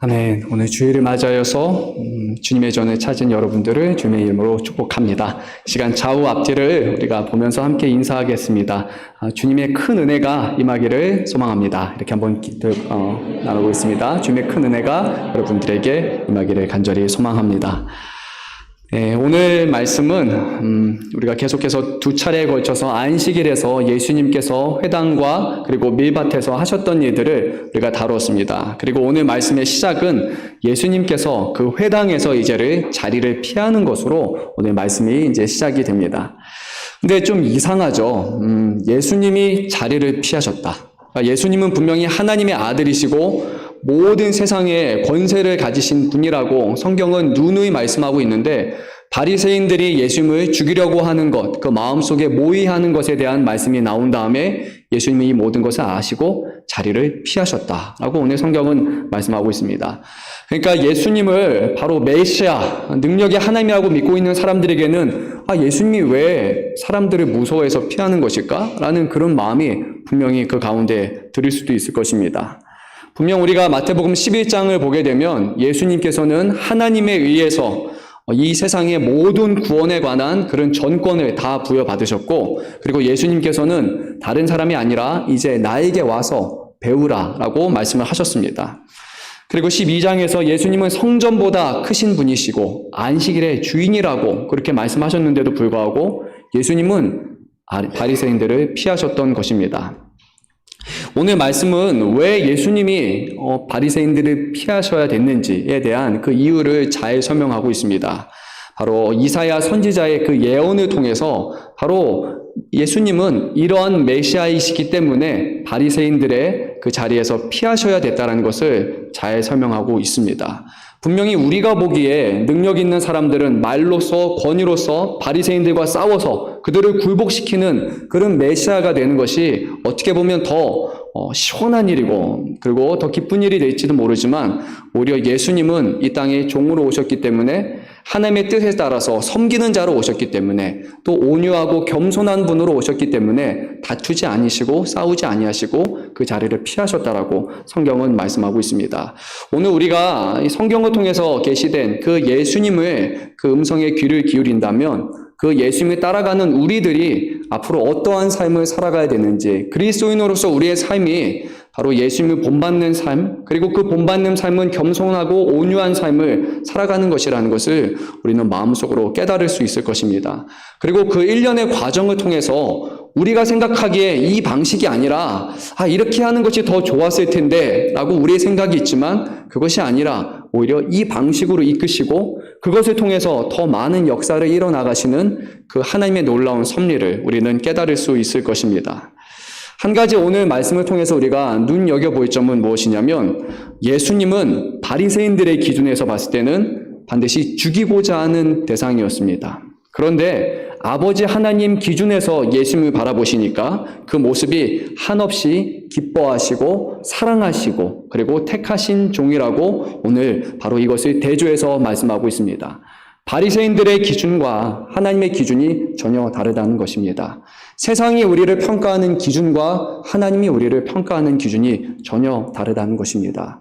네, 오늘 주일을 맞이하여서 주님의 전을 찾은 여러분들을 주님의 이름으로 축복합니다. 시간 좌우 앞뒤를 우리가 보면서 함께 인사하겠습니다. 주님의 큰 은혜가 임하기를 소망합니다. 이렇게 한번 나누고 있습니다. 주님의 큰 은혜가 여러분들에게 임하기를 간절히 소망합니다. 네, 오늘 말씀은 우리가 계속해서 두 차례에 걸쳐서 안식일에서 예수님께서 회당과 그리고 밀밭에서 하셨던 일들을 우리가 다루었습니다. 그리고 오늘 말씀의 시작은 예수님께서 그 회당에서 이제를 자리를 피하는 것으로 오늘 말씀이 이제 시작이 됩니다. 근데 좀 이상하죠. 예수님이 자리를 피하셨다. 예수님은 분명히 하나님의 아들이시고 모든 세상에 권세를 가지신 분이라고 성경은 누누이 말씀하고 있는데, 바리새인들이 예수님을 죽이려고 하는 것, 그 마음속에 모의하는 것에 대한 말씀이 나온 다음에 예수님이 이 모든 것을 아시고 자리를 피하셨다라고 오늘 성경은 말씀하고 있습니다. 그러니까 예수님을 바로 메시아, 능력의 하나님이라고 믿고 있는 사람들에게는 예수님이 왜 사람들을 무서워해서 피하는 것일까? 라는 그런 마음이 분명히 그 가운데 들을 수도 있을 것입니다. 분명 우리가 마태복음 11장을 보게 되면 예수님께서는 하나님에 의해서 이 세상의 모든 구원에 관한 그런 전권을 다 부여받으셨고, 그리고 예수님께서는 다른 사람이 아니라 이제 나에게 와서 배우라라고 말씀을 하셨습니다. 그리고 12장에서 예수님은 성전보다 크신 분이시고 안식일의 주인이라고 그렇게 말씀하셨는데도 불구하고 예수님은 바리새인들을 피하셨던 것입니다. 오늘 말씀은 왜 예수님이 바리새인들을 피하셔야 됐는지에 대한 그 이유를 잘 설명하고 있습니다. 바로 이사야 선지자의 그 예언을 통해서 바로 예수님은 이러한 메시아이시기 때문에 바리새인들의 그 자리에서 피하셔야 됐다는 것을 잘 설명하고 있습니다. 분명히 우리가 보기에 능력 있는 사람들은 말로써 권위로써 바리새인들과 싸워서 그들을 굴복시키는 그런 메시아가 되는 것이 어떻게 보면 더 시원한 일이고 그리고 더 기쁜 일이 될지도 모르지만, 오히려 예수님은 이 땅에 종으로 오셨기 때문에 하나님의 뜻에 따라서 섬기는 자로 오셨기 때문에, 또 온유하고 겸손한 분으로 오셨기 때문에 다투지 아니시고 싸우지 아니하시고 그 자리를 피하셨다라고 성경은 말씀하고 있습니다. 오늘 우리가 이 성경을 통해서 계시된 그 예수님의 그 음성에 귀를 기울인다면, 그 예수님을 따라가는 우리들이 앞으로 어떠한 삶을 살아가야 되는지, 그리스도인으로서 우리의 삶이 바로 예수님을 본받는 삶, 그리고 그 본받는 삶은 겸손하고 온유한 삶을 살아가는 것이라는 것을 우리는 마음속으로 깨달을 수 있을 것입니다. 그리고 그 일련의 과정을 통해서 우리가 생각하기에 이 방식이 아니라 이렇게 하는 것이 더 좋았을 텐데 라고 우리의 생각이 있지만, 그것이 아니라 오히려 이 방식으로 이끄시고 그것을 통해서 더 많은 역사를 이뤄나가시는 그 하나님의 놀라운 섭리를 우리는 깨달을 수 있을 것입니다. 한 가지 오늘 말씀을 통해서 우리가 눈여겨볼 점은 무엇이냐면, 예수님은 바리새인들의 기준에서 봤을 때는 반드시 죽이고자 하는 대상이었습니다. 그런데 아버지 하나님 기준에서 예수님을 바라보시니까 그 모습이 한없이 기뻐하시고 사랑하시고 그리고 택하신 종이라고 오늘 바로 이것을 대조해서 말씀하고 있습니다. 바리새인들의 기준과 하나님의 기준이 전혀 다르다는 것입니다. 세상이 우리를 평가하는 기준과 하나님이 우리를 평가하는 기준이 전혀 다르다는 것입니다.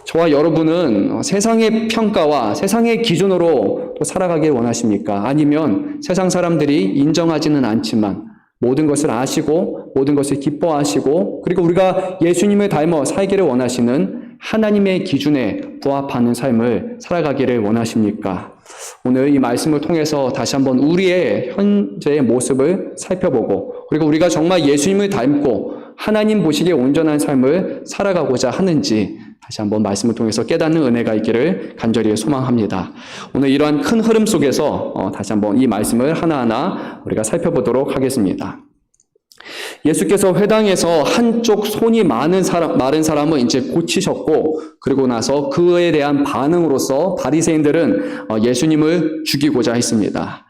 저와 여러분은 세상의 평가와 세상의 기준으로 살아가길 원하십니까? 아니면 세상 사람들이 인정하지는 않지만 모든 것을 아시고 모든 것을 기뻐하시고 그리고 우리가 예수님을 닮아 살기를 원하시는 하나님의 기준에 부합하는 삶을 살아가기를 원하십니까? 오늘 이 말씀을 통해서 다시 한번 우리의 현재의 모습을 살펴보고, 그리고 우리가 정말 예수님을 닮고 하나님 보시기에 온전한 삶을 살아가고자 하는지 다시 한번 말씀을 통해서 깨닫는 은혜가 있기를 간절히 소망합니다. 오늘 이러한 큰 흐름 속에서 다시 한번 이 말씀을 하나하나 우리가 살펴보도록 하겠습니다. 예수께서 회당에서 한쪽 손이 마른 사람을 이제 고치셨고, 그리고 나서 그에 대한 반응으로서 바리새인들은 예수님을 죽이고자 했습니다.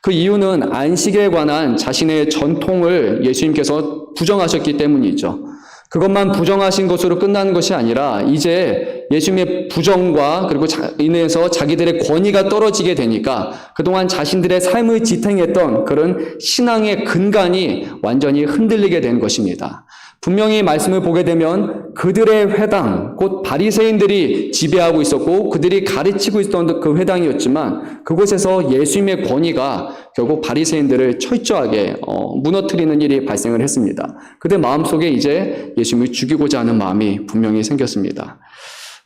그 이유는 안식에 관한 자신의 전통을 예수님께서 부정하셨기 때문이죠. 그것만 부정하신 것으로 끝나는 것이 아니라 이제 예수님의 부정과 그리고 인해서 자기들의 권위가 떨어지게 되니까 그동안 자신들의 삶을 지탱했던 그런 신앙의 근간이 완전히 흔들리게 된 것입니다. 분명히 말씀을 보게 되면 그들의 회당, 곧 바리새인들이 지배하고 있었고 그들이 가르치고 있었던 그 회당이었지만 그곳에서 예수님의 권위가 결국 바리새인들을 철저하게 무너뜨리는 일이 발생을 했습니다. 그들 마음속에 이제 예수님을 죽이고자 하는 마음이 분명히 생겼습니다.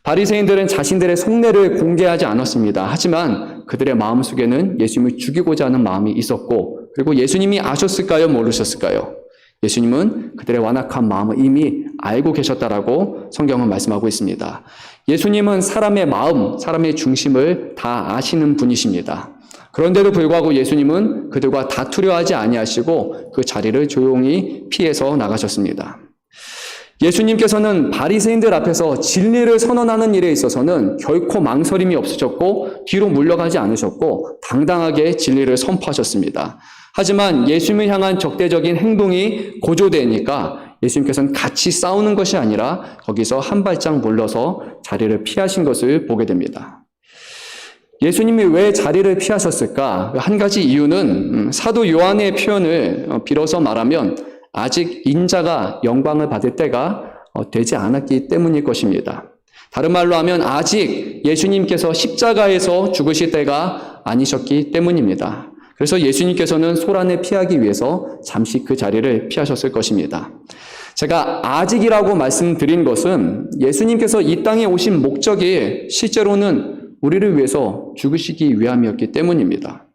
바리새인들은 자신들의 속내를 공개하지 않았습니다. 하지만 그들의 마음속에는 예수님을 죽이고자 하는 마음이 있었고 그리고 예수님이 아셨을까요? 모르셨을까요? 예수님은 그들의 완악한 마음을 이미 알고 계셨다라고 성경은 말씀하고 있습니다. 예수님은 사람의 마음, 사람의 중심을 다 아시는 분이십니다. 그런데도 불구하고 예수님은 그들과 다투려 하지 아니하시고 그 자리를 조용히 피해서 나가셨습니다. 예수님께서는 바리새인들 앞에서 진리를 선언하는 일에 있어서는 결코 망설임이 없으셨고 뒤로 물러가지 않으셨고 당당하게 진리를 선포하셨습니다. 하지만 예수님을 향한 적대적인 행동이 고조되니까 예수님께서는 같이 싸우는 것이 아니라 거기서 한 발짝 물러서 자리를 피하신 것을 보게 됩니다. 예수님이 왜 자리를 피하셨을까? 한 가지 이유는 사도 요한의 표현을 빌어서 말하면 아직 인자가 영광을 받을 때가 되지 않았기 때문일 것입니다. 다른 말로 하면 아직 예수님께서 십자가에서 죽으실 때가 아니셨기 때문입니다. 그래서 예수님께서는 소란을 피하기 위해서 잠시 그 자리를 피하셨을 것입니다. 제가 아직이라고 말씀드린 것은 예수님께서 이 땅에 오신 목적이 실제로는 우리를 위해서 죽으시기 위함이었기 때문입니다.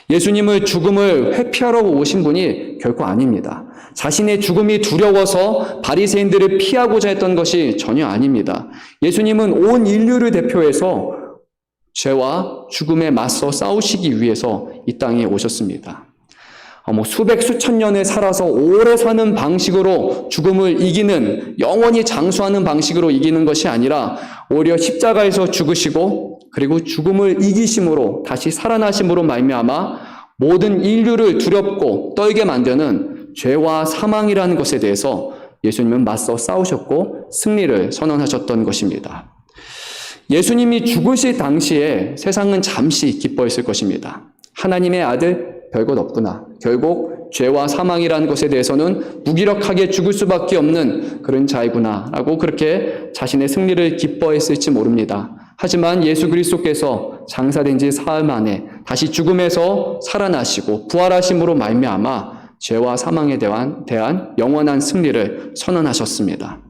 예수님을 죽음을 회피하러 오신 분이 결코 아닙니다. 자신의 죽음이 두려워서 바리새인들을 피하고자 했던 것이 전혀 아닙니다. 예수님은 온 인류를 대표해서 죄와 죽음에 맞서 싸우시기 위해서 이 땅에 오셨습니다. 수백 수천 년을 살아서 오래 사는 방식으로 죽음을 이기는, 영원히 장수하는 방식으로 이기는 것이 아니라 오히려 십자가에서 죽으시고 그리고 죽음을 이기심으로 다시 살아나심으로 말미암아 모든 인류를 두렵고 떨게 만드는 죄와 사망이라는 것에 대해서 예수님은 맞서 싸우셨고 승리를 선언하셨던 것입니다. 예수님이 죽으실 당시에 세상은 잠시 기뻐했을 것입니다. 하나님의 아들 별것 없구나. 결국 죄와 사망이라는 것에 대해서는 무기력하게 죽을 수밖에 없는 그런 자이구나 라고 그렇게 자신의 승리를 기뻐했을지 모릅니다. 하지만 예수 그리스도께서 장사된 지 사흘 만에 다시 죽음에서 살아나시고 부활하심으로 말미암아 죄와 사망에 대한 영원한 승리를 선언하셨습니다.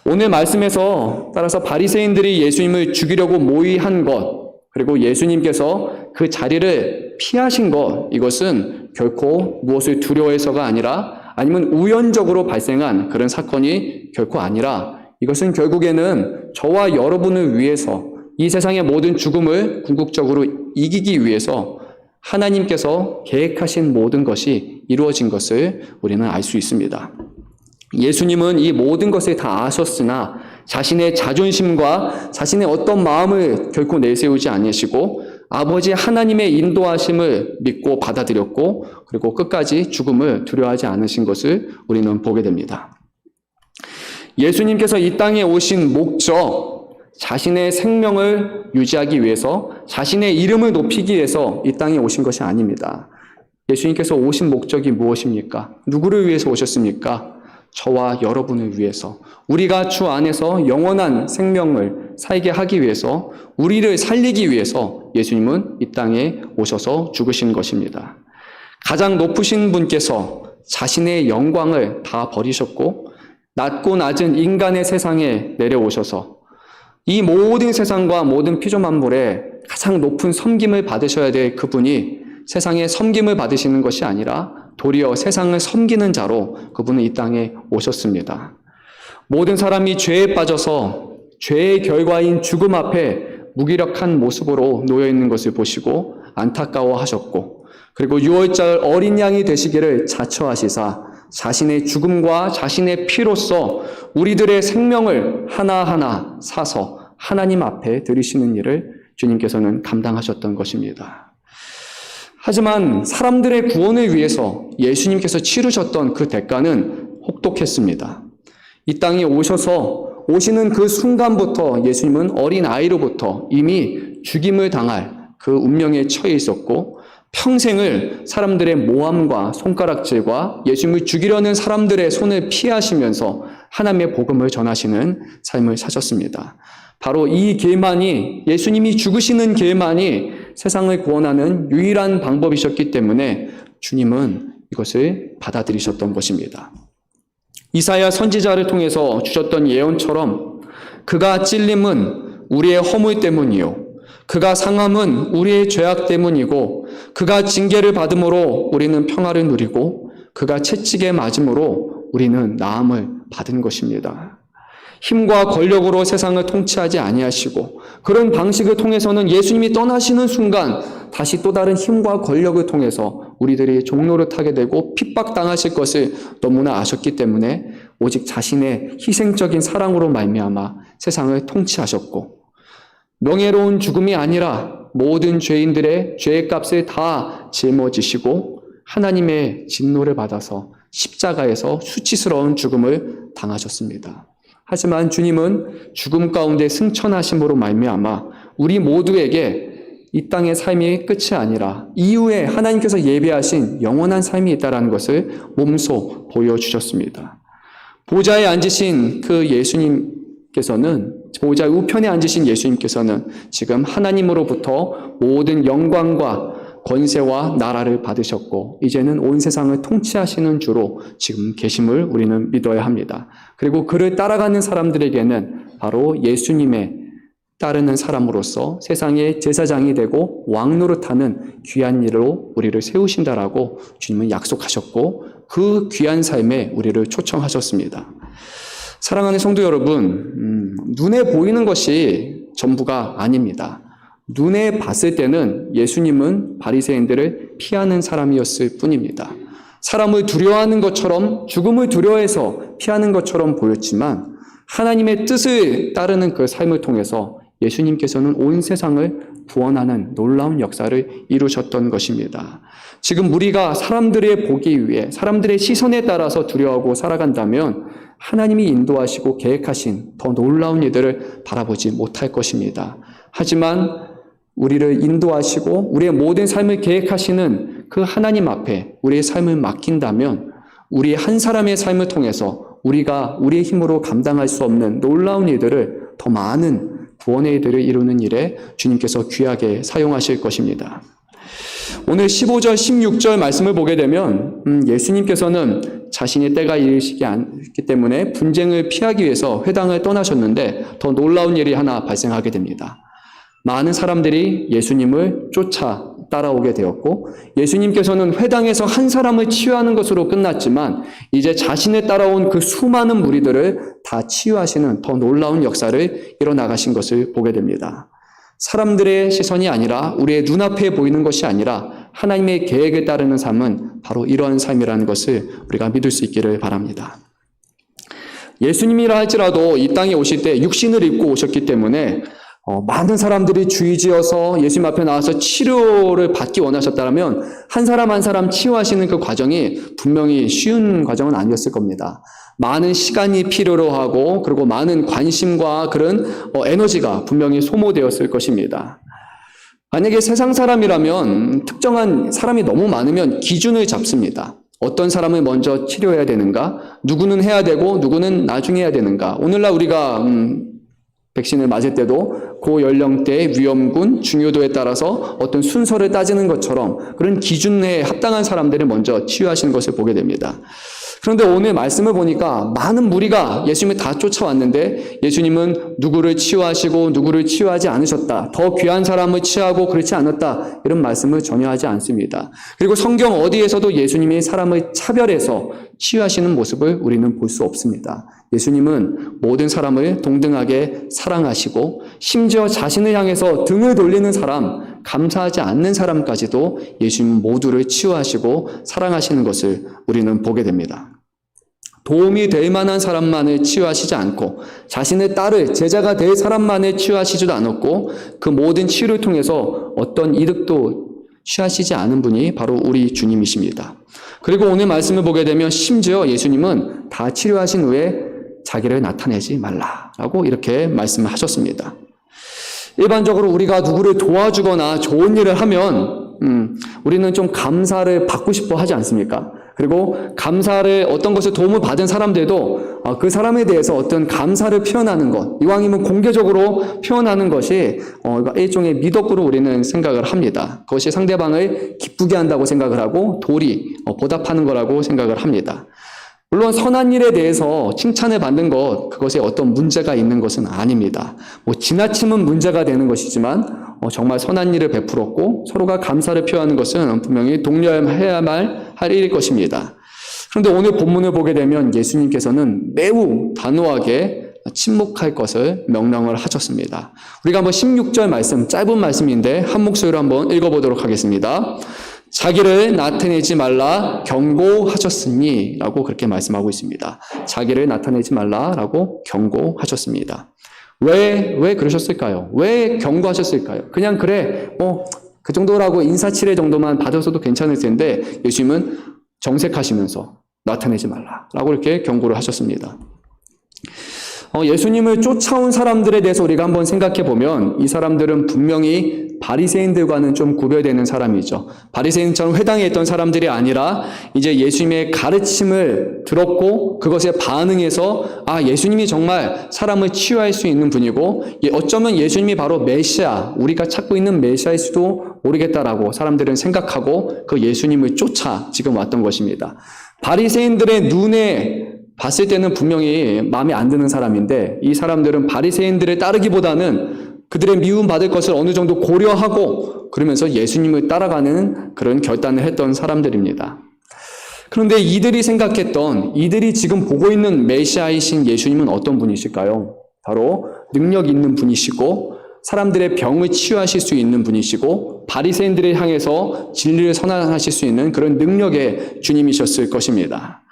오늘 말씀에서 따라서 바리새인들이 예수님을 죽이려고 모의한 것, 그리고 예수님께서 그 자리를 피하신 것, 이것은 결코 무엇을 두려워해서가 아니라 아니면 우연적으로 발생한 그런 사건이 결코 아니라 이것은 결국에는 저와 여러분을 위해서 이 세상의 모든 죽음을 궁극적으로 이기기 위해서 하나님께서 계획하신 모든 것이 이루어진 것을 우리는 알 수 있습니다. 예수님은 이 모든 것을 다 아셨으나 자신의 자존심과 자신의 어떤 마음을 결코 내세우지 않으시고 아버지 하나님의 인도하심을 믿고 받아들였고 그리고 끝까지 죽음을 두려워하지 않으신 것을 우리는 보게 됩니다. 예수님께서 이 땅에 오신 목적, 자신의 생명을 유지하기 위해서 자신의 이름을 높이기 위해서 이 땅에 오신 것이 아닙니다. 예수님께서 오신 목적이 무엇입니까? 누구를 위해서 오셨습니까? 저와 여러분을 위해서, 우리가 주 안에서 영원한 생명을 살게 하기 위해서, 우리를 살리기 위해서 예수님은 이 땅에 오셔서 죽으신 것입니다. 가장 높으신 분께서 자신의 영광을 다 버리셨고 낮고 낮은 인간의 세상에 내려오셔서 이 모든 세상과 모든 피조 만물에 가장 높은 섬김을 받으셔야 될 그분이 세상에 섬김을 받으시는 것이 아니라 도리어 세상을 섬기는 자로 그분은 이 땅에 오셨습니다. 모든 사람이 죄에 빠져서 죄의 결과인 죽음 앞에 무기력한 모습으로 놓여있는 것을 보시고 안타까워하셨고 그리고 유월절 어린 양이 되시기를 자처하시사 자신의 죽음과 자신의 피로써 우리들의 생명을 하나하나 사서 하나님 앞에 드리시는 일을 주님께서는 감당하셨던 것입니다. 하지만 사람들의 구원을 위해서 예수님께서 치르셨던 그 대가는 혹독했습니다. 이 땅에 오시는 그 순간부터 예수님은 어린 아이로부터 이미 죽임을 당할 그 운명에 처해 있었고 평생을 사람들의 모함과 손가락질과 예수님을 죽이려는 사람들의 손을 피하시면서 하나님의 복음을 전하시는 삶을 사셨습니다. 바로 이 길만이, 예수님이 죽으시는 길만이 세상을 구원하는 유일한 방법이셨기 때문에 주님은 이것을 받아들이셨던 것입니다. 이사야 선지자를 통해서 주셨던 예언처럼 그가 찔림은 우리의 허물 때문이요, 그가 상함은 우리의 죄악 때문이고, 그가 징계를 받음으로 우리는 평화를 누리고, 그가 채찍에 맞음으로 우리는 나음을 받은 것입니다. 힘과 권력으로 세상을 통치하지 아니하시고, 그런 방식을 통해서는 예수님이 떠나시는 순간 다시 또 다른 힘과 권력을 통해서 우리들이 종로를 타게 되고 핍박당하실 것을 너무나 아셨기 때문에 오직 자신의 희생적인 사랑으로 말미암아 세상을 통치하셨고, 명예로운 죽음이 아니라 모든 죄인들의 죄의 값을 다 짊어지시고 하나님의 진노를 받아서 십자가에서 수치스러운 죽음을 당하셨습니다. 하지만 주님은 죽음 가운데 승천하심으로 말미암아 우리 모두에게 이 땅의 삶이 끝이 아니라 이후에 하나님께서 예비하신 영원한 삶이 있다는 것을 몸소 보여주셨습니다. 보좌에 앉으신 그 예수님께서는, 보좌 우편에 앉으신 예수님께서는 지금 하나님으로부터 모든 영광과 권세와 나라를 받으셨고 이제는 온 세상을 통치하시는 주로 지금 계심을 우리는 믿어야 합니다. 그리고 그를 따라가는 사람들에게는 바로 예수님의 따르는 사람으로서 세상의 제사장이 되고 왕노릇하는 귀한 일로 우리를 세우신다라고 주님은 약속하셨고 그 귀한 삶에 우리를 초청하셨습니다. 사랑하는 성도 여러분, 눈에 보이는 것이 전부가 아닙니다. 눈에 봤을 때는 예수님은 바리새인들을 피하는 사람이었을 뿐입니다. 사람을 두려워하는 것처럼, 죽음을 두려워해서 피하는 것처럼 보였지만 하나님의 뜻을 따르는 그 삶을 통해서 예수님께서는 온 세상을 구원하는 놀라운 역사를 이루셨던 것입니다. 지금 우리가 사람들의 보기 위해, 사람들의 시선에 따라서 두려워하고 살아간다면 하나님이 인도하시고 계획하신 더 놀라운 일들을 바라보지 못할 것입니다. 하지만 우리를 인도하시고 우리의 모든 삶을 계획하시는 그 하나님 앞에 우리의 삶을 맡긴다면 우리 한 사람의 삶을 통해서 우리가 우리의 힘으로 감당할 수 없는 놀라운 일들을, 더 많은 구원의 일들을 이루는 일에 주님께서 귀하게 사용하실 것입니다. 오늘 15절, 16절 말씀을 보게 되면 예수님께서는 자신의 때가 이르시기 않기 때문에 분쟁을 피하기 위해서 회당을 떠나셨는데 더 놀라운 일이 하나 발생하게 됩니다. 많은 사람들이 예수님을 쫓아 따라오게 되었고 예수님께서는 회당에서 한 사람을 치유하는 것으로 끝났지만 이제 자신을 따라온 그 수많은 무리들을 다 치유하시는 더 놀라운 역사를 이뤄나가신 것을 보게 됩니다. 사람들의 시선이 아니라 우리의 눈앞에 보이는 것이 아니라 하나님의 계획에 따르는 삶은 바로 이러한 삶이라는 것을 우리가 믿을 수 있기를 바랍니다. 예수님이라 할지라도 이 땅에 오실 때 육신을 입고 오셨기 때문에 많은 사람들이 주의지어서 예수님 앞에 나와서 치료를 받기 원하셨다면 한 사람 한 사람 치유하시는 그 과정이 분명히 쉬운 과정은 아니었을 겁니다. 많은 시간이 필요로 하고 그리고 많은 관심과 그런 에너지가 분명히 소모되었을 것입니다. 만약에 세상 사람이라면 특정한 사람이 너무 많으면 기준을 잡습니다. 어떤 사람을 먼저 치료해야 되는가? 누구는 해야 되고 누구는 나중에 해야 되는가? 오늘날 우리가 백신을 맞을 때도 그 연령대, 위험군, 중요도에 따라서 어떤 순서를 따지는 것처럼 그런 기준에 합당한 사람들을 먼저 치유하시는 것을 보게 됩니다. 그런데 오늘 말씀을 보니까 많은 무리가 예수님을 다 쫓아왔는데 예수님은 누구를 치유하시고 누구를 치유하지 않으셨다. 더 귀한 사람을 치유하고 그렇지 않았다. 이런 말씀을 전혀 하지 않습니다. 그리고 성경 어디에서도 예수님이 사람을 차별해서 치유하시는 모습을 우리는 볼 수 없습니다. 예수님은 모든 사람을 동등하게 사랑하시고 심지어 자신을 향해서 등을 돌리는 사람, 감사하지 않는 사람까지도 예수님은 모두를 치유하시고 사랑하시는 것을 우리는 보게 됩니다. 도움이 될 만한 사람만을 치유하시지 않고 자신의 딸을 제자가 될 사람만을 치유하시지도 않았고 그 모든 치유를 통해서 어떤 이득도 취하시지 않은 분이 바로 우리 주님이십니다. 그리고 오늘 말씀을 보게 되면 심지어 예수님은 다 치료하신 후에 자기를 나타내지 말라라고 이렇게 말씀을 하셨습니다. 일반적으로 우리가 누구를 도와주거나 좋은 일을 하면 우리는 좀 감사를 받고 싶어 하지 않습니까? 그리고 감사를 어떤 것을 도움을 받은 사람들도 그 사람에 대해서 어떤 감사를 표현하는 것, 이왕이면 공개적으로 표현하는 것이 일종의 미덕으로 우리는 생각을 합니다. 그것이 상대방을 기쁘게 한다고 생각을 하고 도리, 보답하는 거라고 생각을 합니다. 물론 선한 일에 대해서 칭찬을 받는 것, 그것에 어떤 문제가 있는 것은 아닙니다. 지나치면 문제가 되는 것이지만 정말 선한 일을 베풀었고 서로가 감사를 표하는 것은 분명히 독려해야만 할 일일 것입니다. 그런데 오늘 본문을 보게 되면 예수님께서는 매우 단호하게 침묵할 것을 명령을 하셨습니다. 우리가 한번 16절 말씀, 짧은 말씀인데 한 목소리로 한번 읽어보도록 하겠습니다. 자기를 나타내지 말라 경고하셨으니 라고 그렇게 말씀하고 있습니다. 자기를 나타내지 말라 라고 경고하셨습니다. 왜 그러셨을까요? 왜 경고하셨을까요? 그냥 그래 그 정도라고 인사치레 정도만 받아서도 괜찮을 텐데 예수님은 정색하시면서 나타내지 말라 라고 이렇게 경고를 하셨습니다. 예수님을 쫓아온 사람들에 대해서 우리가 한번 생각해 보면 이 사람들은 분명히 바리새인들과는 좀 구별되는 사람이죠. 바리새인처럼 회당에 있던 사람들이 아니라 이제 예수님의 가르침을 들었고 그것에 반응해서 예수님이 정말 사람을 치유할 수 있는 분이고 어쩌면 예수님이 바로 메시아, 우리가 찾고 있는 메시아일 수도 모르겠다라고 사람들은 생각하고 그 예수님을 쫓아 지금 왔던 것입니다. 바리새인들의 눈에 봤을 때는 분명히 마음에 안 드는 사람인데 이 사람들은 바리새인들을 따르기보다는 그들의 미움받을 것을 어느 정도 고려하고 그러면서 예수님을 따라가는 그런 결단을 했던 사람들입니다. 그런데 이들이 지금 보고 있는 메시아이신 예수님은 어떤 분이실까요? 바로 능력 있는 분이시고 사람들의 병을 치유하실 수 있는 분이시고 바리새인들을 향해서 진리를 선언하실 수 있는 그런 능력의 주님이셨을 것입니다.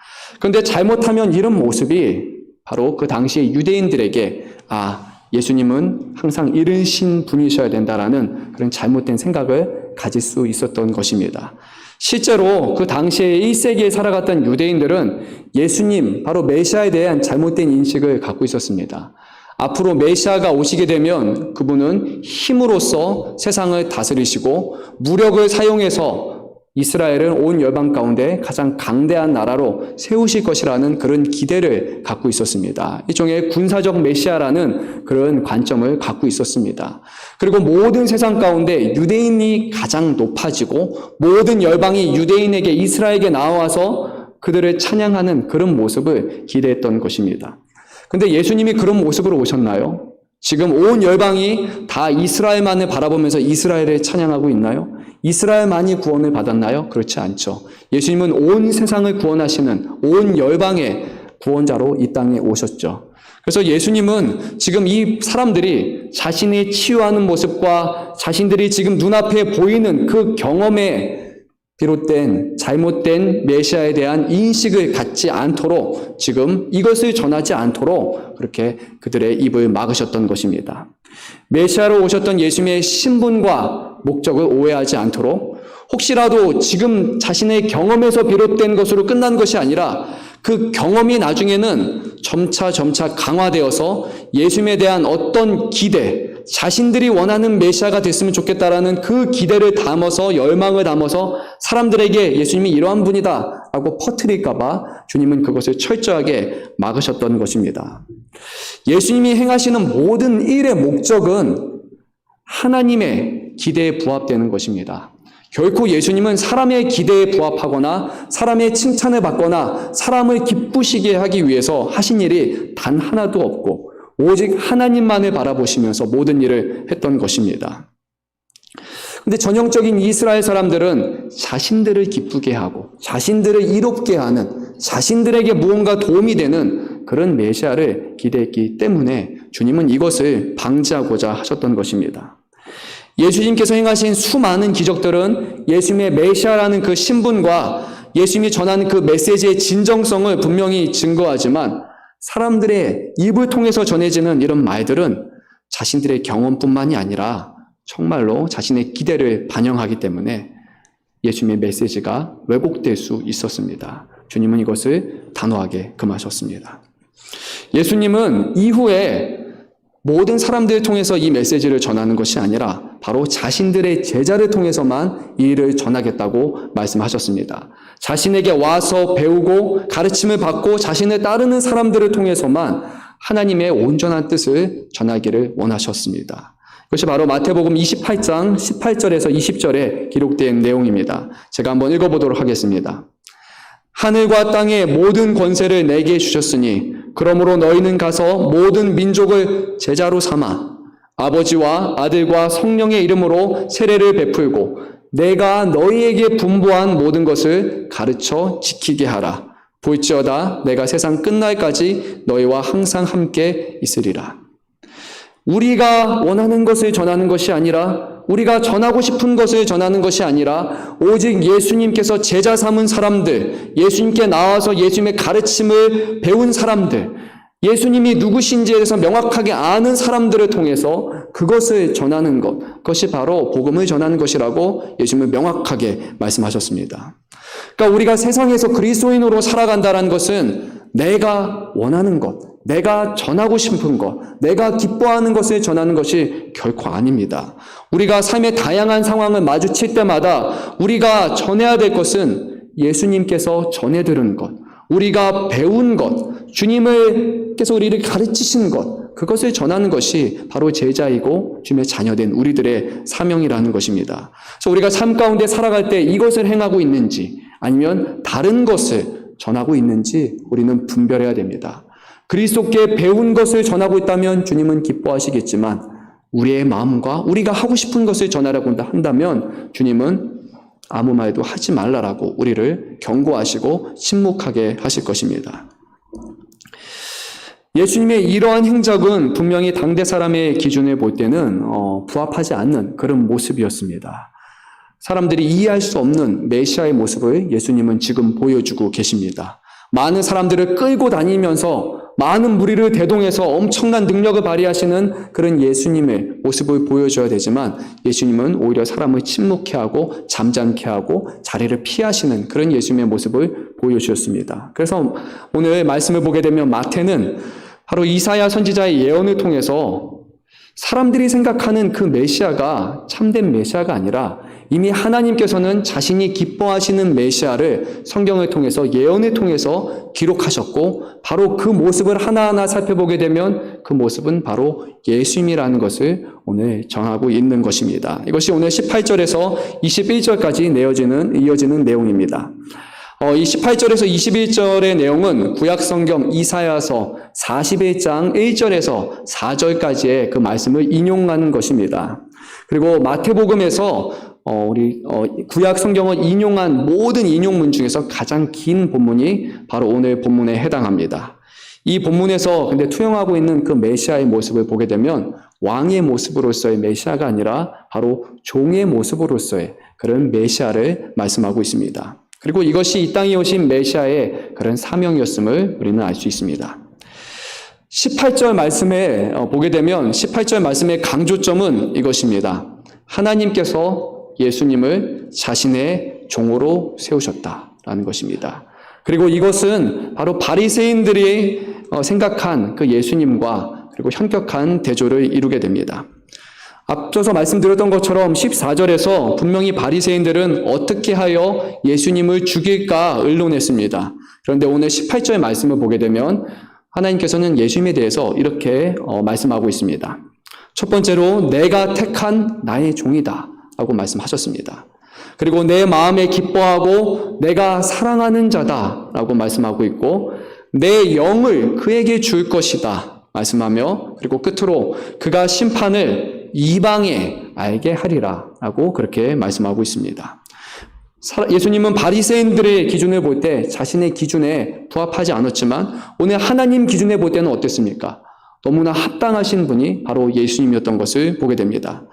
그런데 잘못하면 이런 모습이 바로 그 당시의 유대인들에게 예수님은 항상 이르신 분이셔야 된다라는 그런 잘못된 생각을 가질 수 있었던 것입니다. 실제로 그 당시에 1세기에 살아갔던 유대인들은 예수님, 바로 메시아에 대한 잘못된 인식을 갖고 있었습니다. 앞으로 메시아가 오시게 되면 그분은 힘으로써 세상을 다스리시고 무력을 사용해서 이스라엘은 온 열방 가운데 가장 강대한 나라로 세우실 것이라는 그런 기대를 갖고 있었습니다. 일종의 군사적 메시아라는 그런 관점을 갖고 있었습니다. 그리고 모든 세상 가운데 유대인이 가장 높아지고 모든 열방이 유대인에게 이스라엘에게 나와서 그들을 찬양하는 그런 모습을 기대했던 것입니다. 그런데 예수님이 그런 모습으로 오셨나요? 지금 온 열방이 다 이스라엘만을 바라보면서 이스라엘을 찬양하고 있나요? 이스라엘만이 구원을 받았나요? 그렇지 않죠. 예수님은 온 세상을 구원하시는 온 열방의 구원자로 이 땅에 오셨죠. 그래서 예수님은 지금 이 사람들이 자신이 치유하는 모습과 자신들이 지금 눈앞에 보이는 그 경험에 비롯된 잘못된 메시아에 대한 인식을 갖지 않도록 지금 이것을 전하지 않도록 그렇게 그들의 입을 막으셨던 것입니다. 메시아로 오셨던 예수님의 신분과 목적을 오해하지 않도록 혹시라도 지금 자신의 경험에서 비롯된 것으로 끝난 것이 아니라 그 경험이 나중에는 점차 강화되어서 예수님에 대한 어떤 기대, 자신들이 원하는 메시아가 됐으면 좋겠다라는 그 기대를 담아서 열망을 담아서 사람들에게 예수님이 이러한 분이다 라고 퍼뜨릴까 봐 주님은 그것을 철저하게 막으셨던 것입니다. 예수님이 행하시는 모든 일의 목적은 하나님의 기대에 부합되는 것입니다. 결코 예수님은 사람의 기대에 부합하거나 사람의 칭찬을 받거나 사람을 기쁘시게 하기 위해서 하신 일이 단 하나도 없고 오직 하나님만을 바라보시면서 모든 일을 했던 것입니다. 근데 전형적인 이스라엘 사람들은 자신들을 기쁘게 하고 자신들을 이롭게 하는 자신들에게 무언가 도움이 되는 그런 메시아를 기대했기 때문에 주님은 이것을 방지하고자 하셨던 것입니다. 예수님께서 행하신 수많은 기적들은 예수님의 메시아라는 그 신분과 예수님이 전하는 그 메시지의 진정성을 분명히 증거하지만 사람들의 입을 통해서 전해지는 이런 말들은 자신들의 경험뿐만이 아니라 정말로 자신의 기대를 반영하기 때문에 예수님의 메시지가 왜곡될 수 있었습니다. 주님은 이것을 단호하게 금하셨습니다. 예수님은 이후에 모든 사람들을 통해서 이 메시지를 전하는 것이 아니라 바로 자신들의 제자를 통해서만 이 일을 전하겠다고 말씀하셨습니다. 자신에게 와서 배우고 가르침을 받고 자신을 따르는 사람들을 통해서만 하나님의 온전한 뜻을 전하기를 원하셨습니다. 그것이 바로 마태복음 28장 18절에서 20절에 기록된 내용입니다. 제가 한번 읽어보도록 하겠습니다. 하늘과 땅의 모든 권세를 내게 주셨으니 그러므로 너희는 가서 모든 민족을 제자로 삼아 아버지와 아들과 성령의 이름으로 세례를 베풀고 내가 너희에게 분부한 모든 것을 가르쳐 지키게 하라. 볼지어다 내가 세상 끝날까지 너희와 항상 함께 있으리라. 우리가 원하는 것을 전하는 것이 아니라, 우리가 전하고 싶은 것을 전하는 것이 아니라 오직 예수님께서 제자 삼은 사람들, 예수님께 나와서 예수님의 가르침을 배운 사람들, 예수님이 누구신지에 대해서 명확하게 아는 사람들을 통해서 그것을 전하는 것, 그것이 바로 복음을 전하는 것이라고 예수님은 명확하게 말씀하셨습니다. 그러니까 우리가 세상에서 그리스도인으로 살아간다는 것은 내가 원하는 것, 내가 전하고 싶은 것, 내가 기뻐하는 것을 전하는 것이 결코 아닙니다. 우리가 삶의 다양한 상황을 마주칠 때마다 우리가 전해야 될 것은 예수님께서 전해들은 것, 우리가 배운 것, 주님께서 우리를 가르치신 것, 그것을 전하는 것이 바로 제자이고 주님의 자녀된 우리들의 사명이라는 것입니다. 그래서 우리가 삶 가운데 살아갈 때 이것을 행하고 있는지 아니면 다른 것을 전하고 있는지 우리는 분별해야 됩니다. 그리스도께 배운 것을 전하고 있다면 주님은 기뻐하시겠지만 우리의 마음과 우리가 하고 싶은 것을 전하려고 한다면 주님은 아무 말도 하지 말라라고 우리를 경고하시고 침묵하게 하실 것입니다. 예수님의 이러한 행적은 분명히 당대 사람의 기준을 볼 때는 부합하지 않는 그런 모습이었습니다. 사람들이 이해할 수 없는 메시아의 모습을 예수님은 지금 보여주고 계십니다. 많은 사람들을 끌고 다니면서 많은 무리를 대동해서 엄청난 능력을 발휘하시는 그런 예수님의 모습을 보여줘야 되지만 예수님은 오히려 사람을 침묵해 하고 잠잠케 하고 자리를 피하시는 그런 예수님의 모습을 보여주셨습니다. 그래서 오늘 말씀을 보게 되면 마태는 바로 이사야 선지자의 예언을 통해서 사람들이 생각하는 그 메시아가 참된 메시아가 아니라 이미 하나님께서는 자신이 기뻐하시는 메시아를 성경을 통해서 예언을 통해서 기록하셨고 바로 그 모습을 하나하나 살펴보게 되면 그 모습은 바로 예수님이라는 것을 오늘 정하고 있는 것입니다. 이것이 오늘 18절에서 21절까지 이어지는 내용입니다. 이 18절에서 21절의 내용은 구약성경 이사야서 41장 1절에서 4절까지의 그 말씀을 인용하는 것입니다. 그리고 마태복음에서 우리 구약성경을 인용한 모든 인용문 중에서 가장 긴 본문이 바로 오늘 본문에 해당합니다. 이 본문에서 근데 투영하고 있는 그 메시아의 모습을 보게 되면 왕의 모습으로서의 메시아가 아니라 바로 종의 모습으로서의 그런 메시아를 말씀하고 있습니다. 그리고 이것이 이 땅에 오신 메시아의 그런 사명이었음을 우리는 알 수 있습니다. 18절 말씀에 보게 되면 18절 말씀의 강조점은 이것입니다. 하나님께서 예수님을 자신의 종으로 세우셨다라는 것입니다. 그리고 이것은 바로 바리새인들이 생각한 그 예수님과 그리고 현격한 대조를 이루게 됩니다. 앞서서 말씀드렸던 것처럼 14절에서 분명히 바리새인들은 어떻게 하여 예수님을 죽일까 의논했습니다. 그런데 오늘 18절 말씀을 보게 되면 하나님께서는 예수님에 대해서 이렇게 말씀하고 있습니다. 첫 번째로 내가 택한 나의 종이다 라고 말씀하셨습니다. 그리고 내 마음에 기뻐하고 내가 사랑하는 자다 라고 말씀하고 있고 내 영을 그에게 줄 것이다 말씀하며 그리고 끝으로 그가 심판을 이방에 알게 하리라 라고 그렇게 말씀하고 있습니다. 예수님은 바리새인들의 기준을 볼 때 자신의 기준에 부합하지 않았지만 오늘 하나님 기준에 볼 때는 어땠습니까? 너무나 합당하신 분이 바로 예수님이었던 것을 보게 됩니다.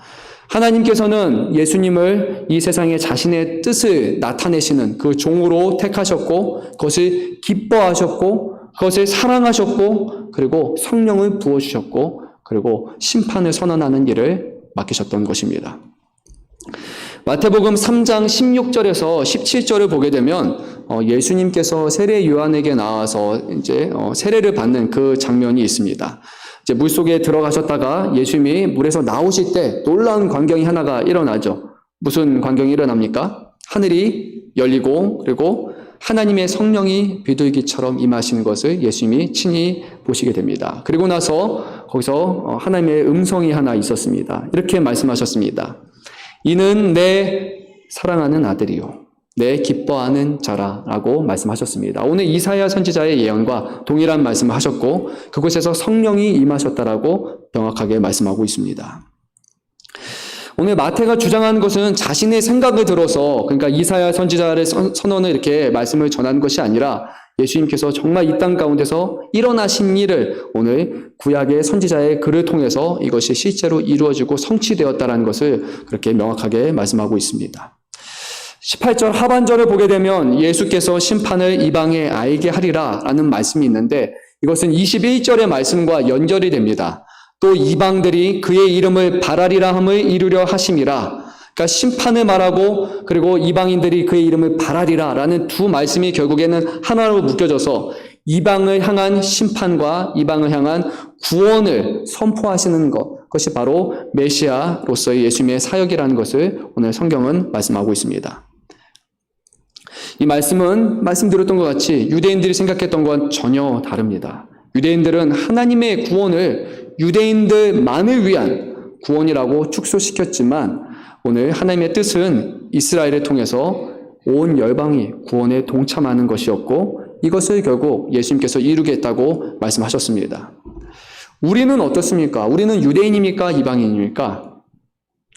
하나님께서는 예수님을 이 세상에 자신의 뜻을 나타내시는 그 종으로 택하셨고 그것을 기뻐하셨고 그것을 사랑하셨고 그리고 성령을 부어주셨고 그리고 심판을 선언하는 일을 맡기셨던 것입니다. 마태복음 3장 16절에서 17절을 보게 되면 예수님께서 세례 요한에게 나와서 이제 세례를 받는 그 장면이 있습니다. 이제 물속에 들어가셨다가 예수님이 물에서 나오실 때 놀라운 광경이 하나가 일어나죠. 무슨 광경이 일어납니까? 하늘이 열리고 그리고 하나님의 성령이 비둘기처럼 임하시는 것을 예수님이 친히 보시게 됩니다. 그리고 나서 거기서 하나님의 음성이 하나 있었습니다. 이렇게 말씀하셨습니다. 이는 내 사랑하는 아들이요 내 기뻐하는 자라라고 말씀하셨습니다. 오늘 이사야 선지자의 예언과 동일한 말씀을 하셨고 그곳에서 성령이 임하셨다라고 명확하게 말씀하고 있습니다. 오늘 마태가 주장하는 것은 자신의 생각을 들어서 그러니까 이사야 선지자의 선언을 이렇게 말씀을 전하는 것이 아니라 예수님께서 정말 이 땅 가운데서 일어나신 일을 오늘 구약의 선지자의 글을 통해서 이것이 실제로 이루어지고 성취되었다는 것을 그렇게 명확하게 말씀하고 있습니다. 18절 하반절을 보게 되면 예수께서 심판을 이방에 알게 하리라 라는 말씀이 있는데 이것은 21절의 말씀과 연결이 됩니다. 또 이방들이 그의 이름을 바라리라 함을 이루려 하심이라. 그러니까 심판을 말하고 그리고 이방인들이 그의 이름을 바라리라 라는 두 말씀이 결국에는 하나로 묶여져서 이방을 향한 심판과 이방을 향한 구원을 선포하시는 것이 바로 메시아로서의 예수님의 사역이라는 것을 오늘 성경은 말씀하고 있습니다. 이 말씀은 말씀드렸던 것 같이 유대인들이 생각했던 건 전혀 다릅니다. 유대인들은 하나님의 구원을 유대인들만을 위한 구원이라고 축소시켰지만 오늘 하나님의 뜻은 이스라엘을 통해서 온 열방이 구원에 동참하는 것이었고 이것을 결국 예수님께서 이루겠다고 말씀하셨습니다. 우리는 어떻습니까? 우리는 유대인입니까? 이방인입니까?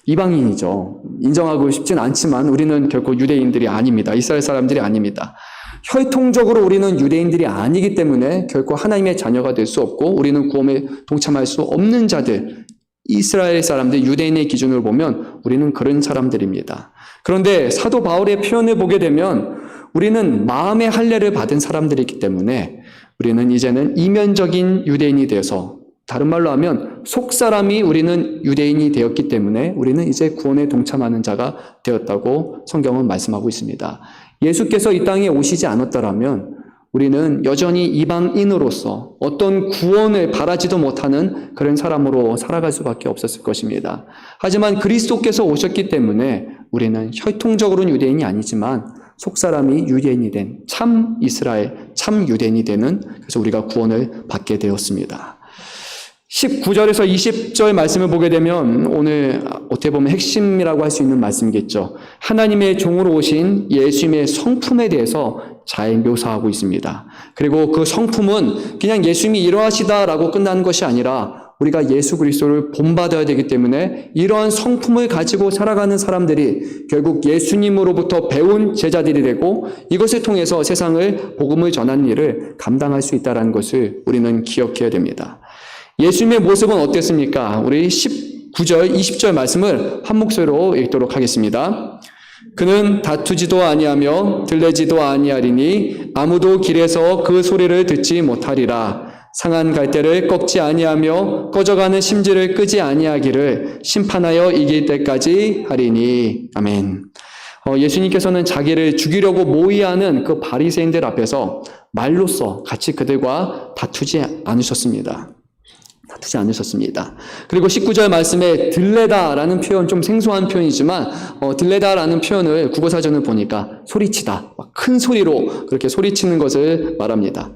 이방인이죠. 인정하고 싶진 않지만 우리는 결코 유대인들이 아닙니다. 이스라엘 사람들이 아닙니다. 혈통적으로 우리는 유대인들이 아니기 때문에 결코 하나님의 자녀가 될 수 없고 우리는 구원에 동참할 수 없는 자들, 이스라엘 사람들, 유대인의 기준으로 보면 우리는 그런 사람들입니다. 그런데 사도 바울의 표현을 보게 되면 우리는 마음의 할례를 받은 사람들이기 때문에 우리는 이제는 이면적인 유대인이 되어서 다른 말로 하면 속사람이 우리는 유대인이 되었기 때문에 우리는 이제 구원에 동참하는 자가 되었다고 성경은 말씀하고 있습니다. 예수께서 이 땅에 오시지 않았더라면 우리는 여전히 이방인으로서 어떤 구원을 바라지도 못하는 그런 사람으로 살아갈 수밖에 없었을 것입니다. 하지만 그리스도께서 오셨기 때문에 우리는 혈통적으로는 유대인이 아니지만 속사람이 유대인이 된 참 이스라엘, 참 유대인이 되는 그래서 우리가 구원을 받게 되었습니다. 19절에서 20절 말씀을 보게 되면 오늘 어떻게 보면 핵심이라고 할 수 있는 말씀이겠죠. 하나님의 종으로 오신 예수님의 성품에 대해서 잘 묘사하고 있습니다. 그리고 그 성품은 그냥 예수님이 이러하시다라고 끝나는 것이 아니라 우리가 예수 그리스도를 본받아야 되기 때문에 이러한 성품을 가지고 살아가는 사람들이 결국 예수님으로부터 배운 제자들이 되고 이것을 통해서 세상을 복음을 전하는 일을 감당할 수 있다는 것을 우리는 기억해야 됩니다. 예수님의 모습은 어땠습니까? 우리 19절, 20절 말씀을 한 목소리로 읽도록 하겠습니다. 그는 다투지도 아니하며 들레지도 아니하리니 아무도 길에서 그 소리를 듣지 못하리라. 상한 갈대를 꺾지 아니하며 꺼져가는 심지를 끄지 아니하기를 심판하여 이길 때까지 하리니. 아멘. 예수님께서는 자기를 죽이려고 모의하는 그 바리새인들 앞에서 말로써 같이 그들과 다투지 않으셨습니다. 그리고 19절 말씀에 들레다라는 표현, 좀 생소한 표현이지만 들레다라는 표현을 국어사전을 보니까 소리치다, 큰 소리로 그렇게 소리치는 것을 말합니다.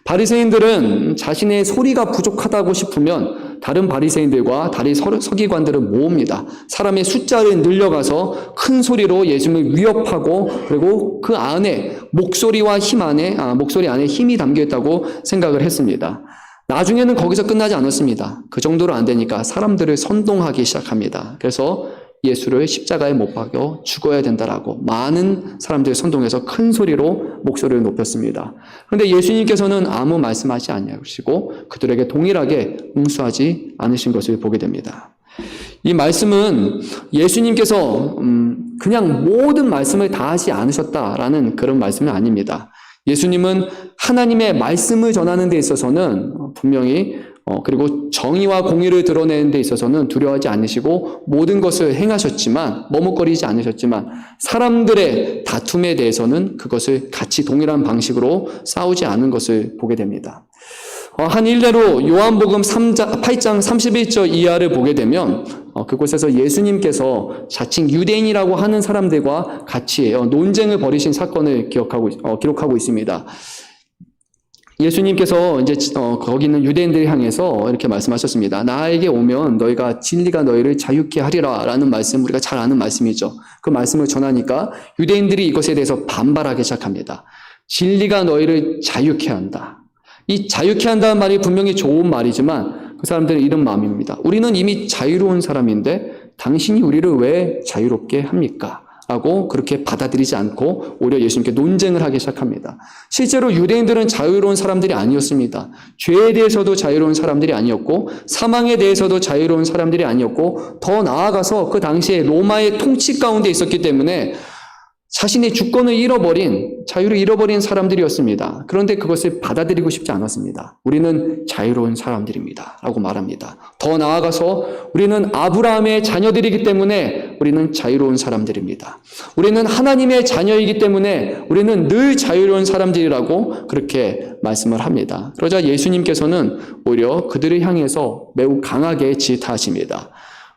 바리새인들은 자신의 소리가 부족하다고 싶으면 다른 바리새인들과 다른 서기관들을 모읍니다. 사람의 숫자를 늘려가서 큰 소리로 예수님을 위협하고 그리고 그 안에 목소리 안에 힘이 담겨 있다고 생각을 했습니다. 나중에는 거기서 끝나지 않았습니다. 그 정도로 안 되니까 사람들을 선동하기 시작합니다. 그래서 예수를 십자가에 못 박여 죽어야 된다라고 많은 사람들을 선동해서 큰 소리로 목소리를 높였습니다. 그런데 예수님께서는 아무 말씀하지 아니하시고 그들에게 동일하게 응수하지 않으신 것을 보게 됩니다. 이 말씀은 예수님께서 그냥 모든 말씀을 다 하지 않으셨다라는 그런 말씀은 아닙니다. 예수님은 하나님의 말씀을 전하는 데 있어서는 분명히 그리고 정의와 공의를 드러내는 데 있어서는 두려워하지 않으시고 모든 것을 행하셨지만 머뭇거리지 않으셨지만 사람들의 다툼에 대해서는 그것을 같이 동일한 방식으로 싸우지 않은 것을 보게 됩니다. 한 일례로 요한복음 8장 31절 이하를 보게 되면 그곳에서 예수님께서 자칭 유대인이라고 하는 사람들과 같이 논쟁을 벌이신 사건을 기록하고 있습니다. 예수님께서 이제 거기 있는 유대인들을 향해서 이렇게 말씀하셨습니다. 나에게 오면 너희가 진리가 너희를 자유케 하리라 라는 말씀, 우리가 잘 아는 말씀이죠. 그 말씀을 전하니까 유대인들이 이것에 대해서 반발하기 시작합니다. 진리가 너희를 자유케 한다. 이 자유케 한다는 말이 분명히 좋은 말이지만 그 사람들은 이런 마음입니다. 우리는 이미 자유로운 사람인데 당신이 우리를 왜 자유롭게 합니까? 라고 그렇게 받아들이지 않고 오히려 예수님께 논쟁을 하기 시작합니다. 실제로 유대인들은 자유로운 사람들이 아니었습니다. 죄에 대해서도 자유로운 사람들이 아니었고 사망에 대해서도 자유로운 사람들이 아니었고 더 나아가서 그 당시에 로마의 통치 가운데 있었기 때문에 자신의 주권을 잃어버린, 자유를 잃어버린 사람들이었습니다. 그런데 그것을 받아들이고 싶지 않았습니다. 우리는 자유로운 사람들입니다. 라고 말합니다. 더 나아가서 우리는 아브라함의 자녀들이기 때문에 우리는 자유로운 사람들입니다. 우리는 하나님의 자녀이기 때문에 우리는 늘 자유로운 사람들이라고 그렇게 말씀을 합니다. 그러자 예수님께서는 오히려 그들을 향해서 매우 강하게 질타하십니다.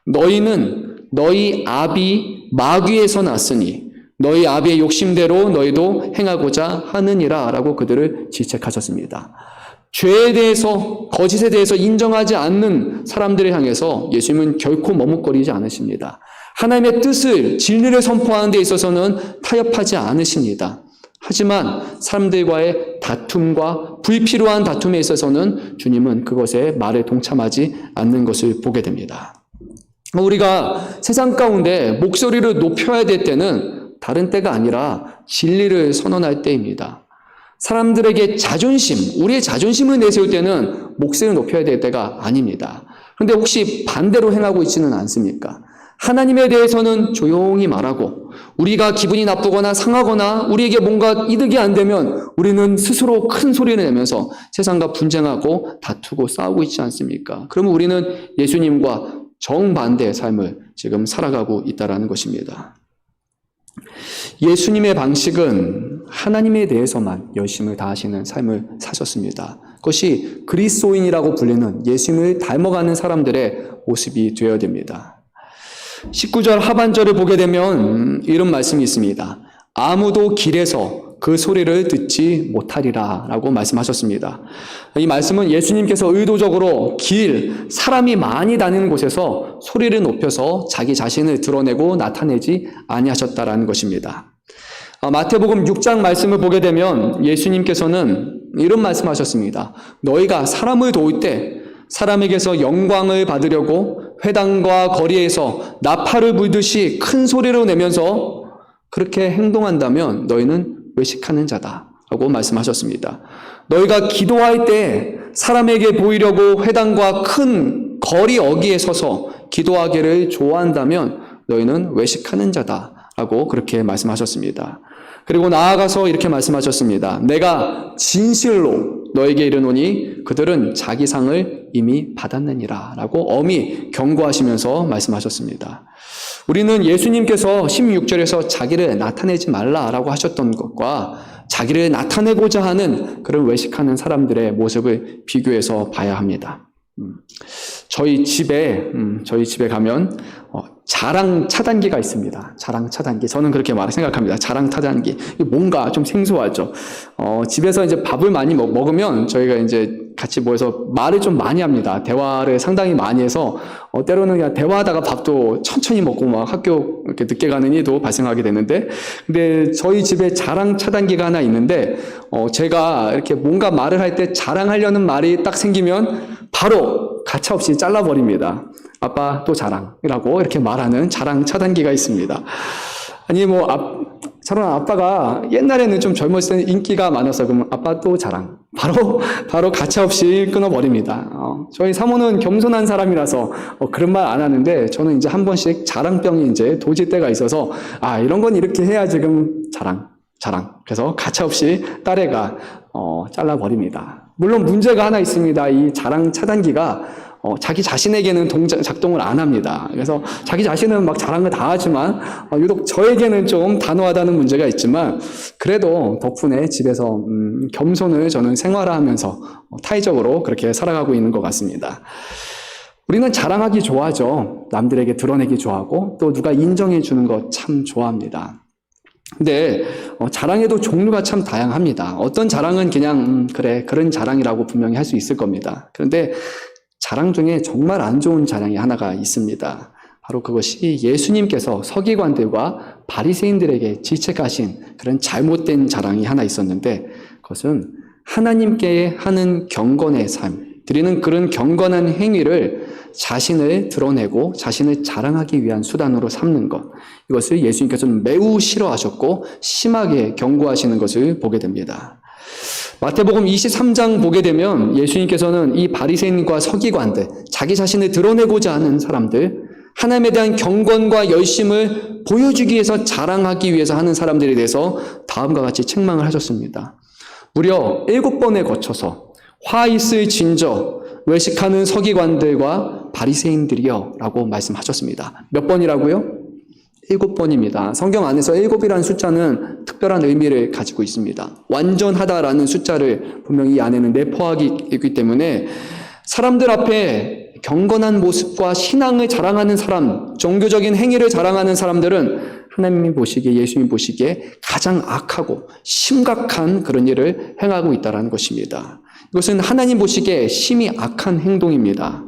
너희는 너희 아비 마귀에서 났으니 너희 아비의 욕심대로 너희도 행하고자 하느니라 라고 그들을 질책하셨습니다. 죄에 대해서, 거짓에 대해서 인정하지 않는 사람들을 향해서 예수님은 결코 머뭇거리지 않으십니다. 하나님의 뜻을, 진리를 선포하는 데 있어서는 타협하지 않으십니다. 하지만 사람들과의 다툼과 불필요한 다툼에 있어서는 주님은 그것에 말에 동참하지 않는 것을 보게 됩니다. 우리가 세상 가운데 목소리를 높여야 될 때는 다른 때가 아니라 진리를 선언할 때입니다. 사람들에게 자존심, 우리의 자존심을 내세울 때는 목소리를 높여야 될 때가 아닙니다. 그런데 혹시 반대로 행하고 있지는 않습니까? 하나님에 대해서는 조용히 말하고 우리가 기분이 나쁘거나 상하거나 우리에게 뭔가 이득이 안 되면 우리는 스스로 큰 소리를 내면서 세상과 분쟁하고 다투고 싸우고 있지 않습니까? 그러면 우리는 예수님과 정반대의 삶을 지금 살아가고 있다는 것입니다. 예수님의 방식은 하나님에 대해서만 열심을 다하시는 삶을 사셨습니다. 그것이 그리스도인이라고 불리는 예수님을 닮아가는 사람들의 모습이 되어야 됩니다. 19절 하반절을 보게 되면 이런 말씀이 있습니다. 아무도 길에서 그 소리를 듣지 못하리라 라고 말씀하셨습니다. 이 말씀은 예수님께서 의도적으로 사람이 많이 다니는 곳에서 소리를 높여서 자기 자신을 드러내고 나타내지 아니하셨다라는 것입니다. 마태복음 6장 말씀을 보게 되면 예수님께서는 이런 말씀하셨습니다. 너희가 사람을 도울 때 사람에게서 영광을 받으려고 회당과 거리에서 나팔을 불듯이 큰 소리로 내면서 그렇게 행동한다면 너희는 외식하는 자다라고 말씀하셨습니다. 너희가 기도할 때 사람에게 보이려고 회당과 큰 거리 어귀에 서서 기도하기를 좋아한다면 너희는 외식하는 자다라고 그렇게 말씀하셨습니다. 그리고 나아가서 이렇게 말씀하셨습니다. 내가 진실로 너에게 이르노니 그들은 자기 상을 이미 받았느니라 라고 엄히 경고하시면서 말씀하셨습니다. 우리는 예수님께서 16절에서 자기를 나타내지 말라라고 하셨던 것과 자기를 나타내고자 하는 그런 외식하는 사람들의 모습을 비교해서 봐야 합니다. 저희 집에 가면 자랑 차단기가 있습니다. 자랑 차단기. 저는 그렇게 생각합니다. 자랑 차단기. 뭔가 좀 생소하죠. 집에서 이제 밥을 많이 먹으면 저희가 이제 같이 모여서 말을 좀 많이 합니다. 대화를 상당히 많이 해서 때로는 그냥 대화하다가 밥도 천천히 먹고 막 학교 이렇게 늦게 가는 일도 발생하게 되는데, 근데 저희 집에 자랑 차단기가 하나 있는데 제가 이렇게 뭔가 말을 할 때 자랑하려는 말이 딱 생기면 바로 가차없이 잘라버립니다. 아빠 또 자랑이라고 이렇게 말하는 자랑 차단기가 있습니다. 아니 저런 아빠가 옛날에는 좀 젊었을 때는 인기가 많아서 그러면 아빠 또 자랑 바로 가차없이 끊어버립니다. 저희 사모는 겸손한 사람이라서 그런 말 안 하는데 저는 이제 한 번씩 자랑병이 이제 도질 때가 있어서 이런 건 이렇게 해야 지금 자랑 그래서 가차없이 딸애가 잘라버립니다. 물론 문제가 하나 있습니다. 이 자랑 차단기가 자기 자신에게는 작동을 안 합니다. 그래서 자기 자신은 막 자랑을 다 하지만 유독 저에게는 좀 단호하다는 문제가 있지만 그래도 덕분에 집에서 겸손을 저는 생활화하면서 타의적으로 그렇게 살아가고 있는 것 같습니다. 우리는 자랑하기 좋아하죠. 남들에게 드러내기 좋아하고 또 누가 인정해 주는 거 참 좋아합니다. 근데 자랑에도 종류가 참 다양합니다. 어떤 자랑은 그냥 그래 그런 자랑이라고 분명히 할 수 있을 겁니다. 그런데 자랑 중에 정말 안 좋은 자랑이 하나가 있습니다. 바로 그것이 예수님께서 서기관들과 바리새인들에게 질책하신 그런 잘못된 자랑이 하나 있었는데 그것은 하나님께 하는 경건의 삶, 드리는 그런 경건한 행위를 자신을 드러내고 자신을 자랑하기 위한 수단으로 삼는 것. 이것을 예수님께서는 매우 싫어하셨고 심하게 경고하시는 것을 보게 됩니다. 마태복음 23장 보게 되면 예수님께서는 이 바리새인과 서기관들, 자기 자신을 드러내고자 하는 사람들, 하나님에 대한 경건과 열심을 보여주기 위해서 자랑하기 위해서 하는 사람들에 대해서 다음과 같이 책망을 하셨습니다. 무려 7번에 거쳐서 화 있을 진저 외식하는 서기관들과 바리새인들이여 라고 말씀하셨습니다. 몇 번이라고요? 7번입니다. 성경 안에서 7이라는 숫자는 특별한 의미를 가지고 있습니다. 완전하다라는 숫자를 분명히 이 안에는 내포하기 있기 때문에 사람들 앞에 경건한 모습과 신앙을 자랑하는 사람, 종교적인 행위를 자랑하는 사람들은 하나님이 보시기에, 예수님 보시기에 가장 악하고 심각한 그런 일을 행하고 있다는 것입니다. 이것은 하나님 보시기에 심히 악한 행동입니다.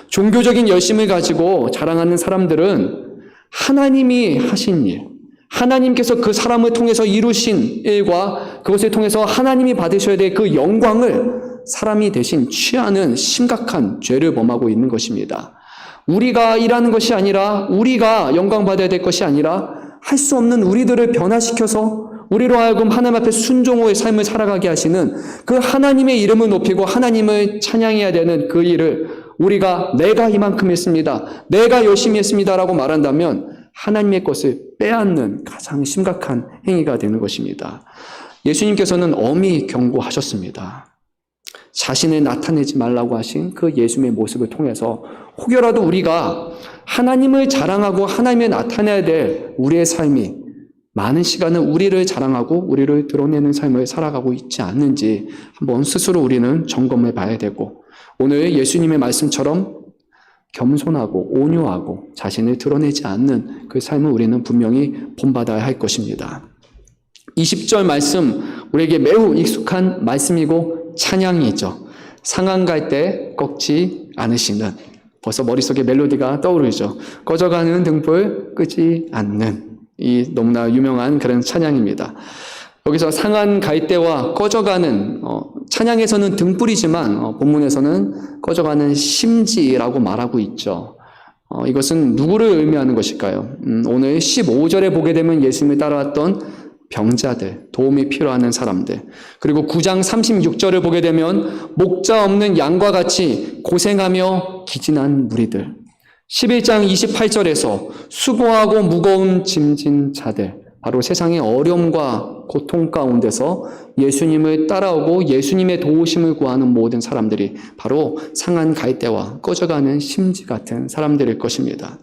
종교적인 열심을 가지고 자랑하는 사람들은 하나님이 하신 일, 하나님께서 그 사람을 통해서 이루신 일과 그것을 통해서 하나님이 받으셔야 될 그 영광을 사람이 대신 취하는 심각한 죄를 범하고 있는 것입니다. 우리가 일하는 것이 아니라, 우리가 영광 받아야 될 것이 아니라 할 수 없는 우리들을 변화시켜서 우리로 하여금 하나님 앞에 순종의 삶을 살아가게 하시는 그 하나님의 이름을 높이고 하나님을 찬양해야 되는 그 일을 우리가 내가 이만큼 했습니다, 내가 열심히 했습니다라고 말한다면 하나님의 것을 빼앗는 가장 심각한 행위가 되는 것입니다. 예수님께서는 엄히 경고하셨습니다. 자신을 나타내지 말라고 하신 그 예수님의 모습을 통해서 혹여라도 우리가 하나님을 자랑하고 하나님을 나타내야 될 우리의 삶이 많은 시간은 우리를 자랑하고 우리를 드러내는 삶을 살아가고 있지 않는지 한번 스스로 우리는 점검해 봐야 되고, 오늘 예수님의 말씀처럼 겸손하고 온유하고 자신을 드러내지 않는 그 삶을 우리는 분명히 본받아야 할 것입니다. 20절 말씀, 우리에게 매우 익숙한 말씀이고 찬양이죠. 상한 갈 때 꺾지 않으시는, 벌써 머릿속에 멜로디가 떠오르죠. 꺼져가는 등불 끄지 않는, 이 너무나 유명한 그런 찬양입니다. 여기서 상한 갈대와 꺼져가는, 찬양에서는 등불이지만 본문에서는 꺼져가는 심지라고 말하고 있죠. 이것은 누구를 의미하는 것일까요? 오늘 15절에 보게 되면 예수님을 따라왔던 병자들, 도움이 필요한 사람들, 그리고 9장 36절을 보게 되면 목자 없는 양과 같이 고생하며 기진한 무리들, 11장 28절에서 수고하고 무거운 짐진 자들, 바로 세상의 어려움과 고통 가운데서 예수님을 따라오고 예수님의 도우심을 구하는 모든 사람들이 바로 상한 갈대와 꺼져가는 심지 같은 사람들일 것입니다.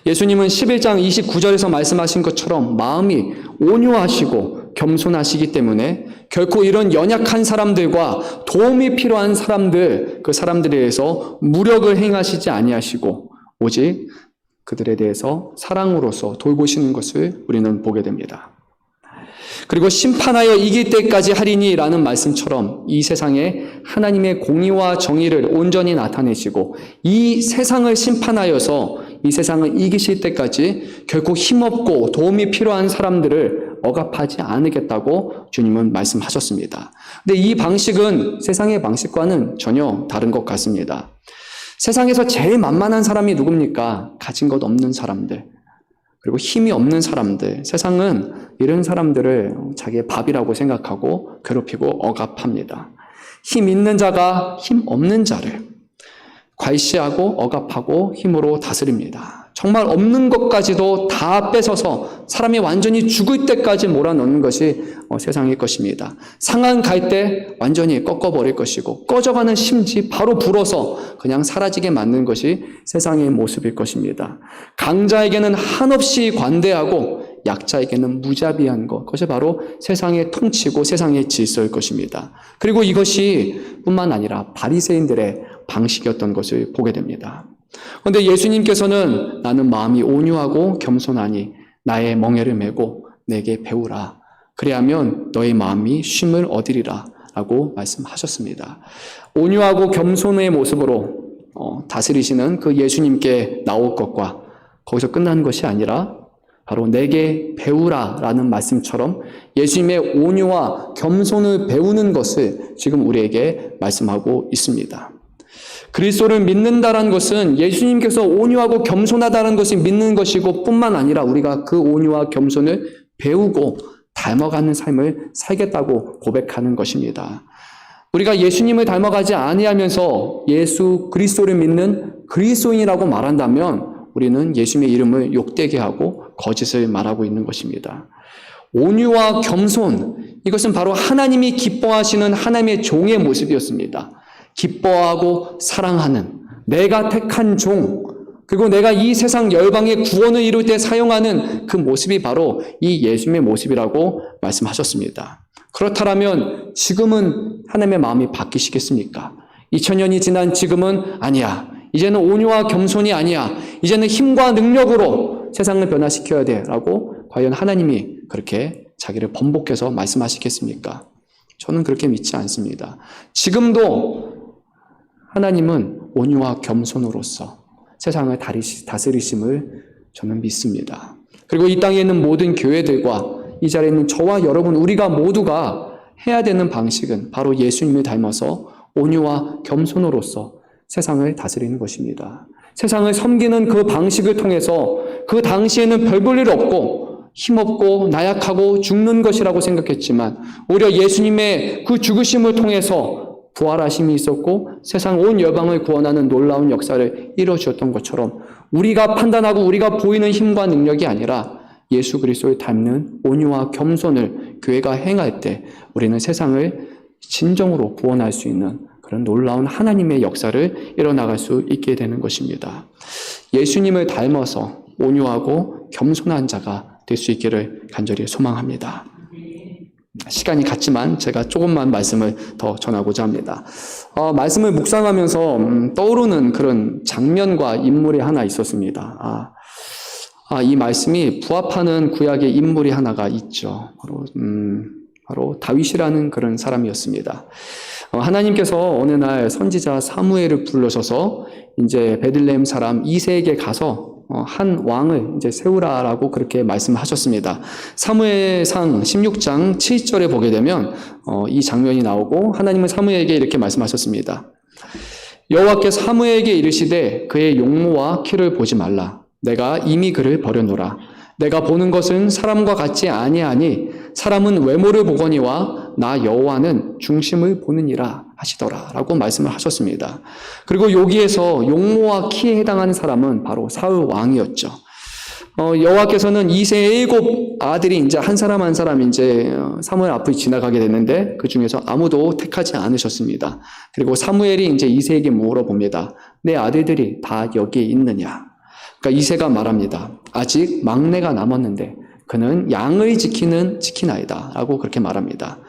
예수님은 11장 29절에서 말씀하신 것처럼 마음이 온유하시고 겸손하시기 때문에 결코 이런 연약한 사람들과 도움이 필요한 사람들, 그 사람들에 대해서 무력을 행하시지 아니하시고 오직 그들에 대해서 사랑으로서 돌보시는 것을 우리는 보게 됩니다. 그리고 심판하여 이길 때까지 하리니 라는 말씀처럼 이 세상에 하나님의 공의와 정의를 온전히 나타내시고 이 세상을 심판하여서 이 세상을 이기실 때까지 결코 힘없고 도움이 필요한 사람들을 억압하지 않으겠다고 주님은 말씀하셨습니다. 근데 이 방식은 세상의 방식과는 전혀 다른 것 같습니다. 세상에서 제일 만만한 사람이 누굽니까? 가진 것 없는 사람들, 그리고 힘이 없는 사람들. 세상은 이런 사람들을 자기의 밥이라고 생각하고 괴롭히고 억압합니다. 힘 있는 자가 힘 없는 자를 괄시하고 억압하고 힘으로 다스립니다. 정말 없는 것까지도 다 뺏어서 사람이 완전히 죽을 때까지 몰아넣는 것이 세상일 것입니다. 상한 갈 때 완전히 꺾어버릴 것이고 꺼져가는 심지 바로 불어서 그냥 사라지게 만드는 것이 세상의 모습일 것입니다. 강자에게는 한없이 관대하고 약자에게는 무자비한 것, 그것이 바로 세상의 통치고 세상의 질서일 것입니다. 그리고 이것이 뿐만 아니라 바리새인들의 방식이었던 것을 보게 됩니다. 그런데 예수님께서는 나는 마음이 온유하고 겸손하니 나의 멍에를 메고 내게 배우라. 그리하면 너의 마음이 쉼을 얻으리라 라고 말씀하셨습니다. 온유하고 겸손의 모습으로 다스리시는 그 예수님께 나올 것과 거기서 끝나는 것이 아니라 바로 내게 배우라 라는 말씀처럼 예수님의 온유와 겸손을 배우는 것을 지금 우리에게 말씀하고 있습니다. 그리스도를 믿는다라는 것은 예수님께서 온유하고 겸손하다는 것을 믿는 것이고 뿐만 아니라 우리가 그 온유와 겸손을 배우고 닮아가는 삶을 살겠다고 고백하는 것입니다. 우리가 예수님을 닮아가지 아니하면서 예수 그리스도를 믿는 그리스도인이라고 말한다면 우리는 예수님의 이름을 욕되게 하고 거짓을 말하고 있는 것입니다. 온유와 겸손, 이것은 바로 하나님이 기뻐하시는 하나님의 종의 모습이었습니다. 기뻐하고 사랑하는 내가 택한 종, 그리고 내가 이 세상 열방의 구원을 이룰 때 사용하는 그 모습이 바로 이 예수님의 모습이라고 말씀하셨습니다. 그렇다면 지금은 하나님의 마음이 바뀌시겠습니까? 2000년이 지난 지금은 아니야. 이제는 온유와 겸손이 아니야. 이제는 힘과 능력으로 세상을 변화시켜야 돼 라고 과연 하나님이 그렇게 자기를 번복해서 말씀하시겠습니까? 저는 그렇게 믿지 않습니다. 지금도 하나님은 온유와 겸손으로서 세상을 다스리심을 저는 믿습니다. 그리고 이 땅에 있는 모든 교회들과 이 자리에 있는 저와 여러분 우리가 모두가 해야 되는 방식은 바로 예수님을 닮아서 온유와 겸손으로서 세상을 다스리는 것입니다. 세상을 섬기는 그 방식을 통해서 그 당시에는 별 볼 일 없고 힘없고 나약하고 죽는 것이라고 생각했지만 오히려 예수님의 그 죽으심을 통해서 부활하심이 있었고 세상 온 열방을 구원하는 놀라운 역사를 이루어주었던 것처럼 우리가 판단하고 우리가 보이는 힘과 능력이 아니라 예수 그리스도를 닮는 온유와 겸손을 교회가 행할 때 우리는 세상을 진정으로 구원할 수 있는 그런 놀라운 하나님의 역사를 이뤄나갈 수 있게 되는 것입니다. 예수님을 닮아서 온유하고 겸손한 자가 될 수 있기를 간절히 소망합니다. 시간이 갔지만 제가 조금만 말씀을 더 전하고자 합니다. 말씀을 묵상하면서 떠오르는 그런 장면과 인물이 하나 있었습니다. 이 말씀이 부합하는 구약의 인물이 하나가 있죠. 바로 다윗이라는 그런 사람이었습니다. 하나님께서 어느 날 선지자 사무엘을 불러셔서 이제 베들레헴 사람 이새에게 가서 한 왕을 이제 세우라라고 그렇게 말씀하셨습니다. 사무엘상 16장 7절에 보게 되면 이 장면이 나오고 하나님은 사무엘에게 이렇게 말씀하셨습니다. 여호와께서 사무엘에게 이르시되 그의 용모와 키를 보지 말라. 내가 이미 그를 버려놓으라. 내가 보는 것은 사람과 같지 아니하니 사람은 외모를 보거니와 나 여호와는 중심을 보느니라 하시더라 라고 말씀을 하셨습니다. 그리고 여기에서 용모와 키에 해당하는 사람은 바로 사울 왕이었죠. 여호와께서는 이새의 7 아들이 이제 한 사람 한 사람 이제 사무엘 앞을 지나가게 됐는데 그 중에서 아무도 택하지 않으셨습니다. 그리고 사무엘이 이제 이새에게 물어봅니다. 내 아들들이 다 여기에 있느냐? 그러니까 이새가 말합니다. 아직 막내가 남았는데 그는 양을 지키나이다 라고 그렇게 말합니다.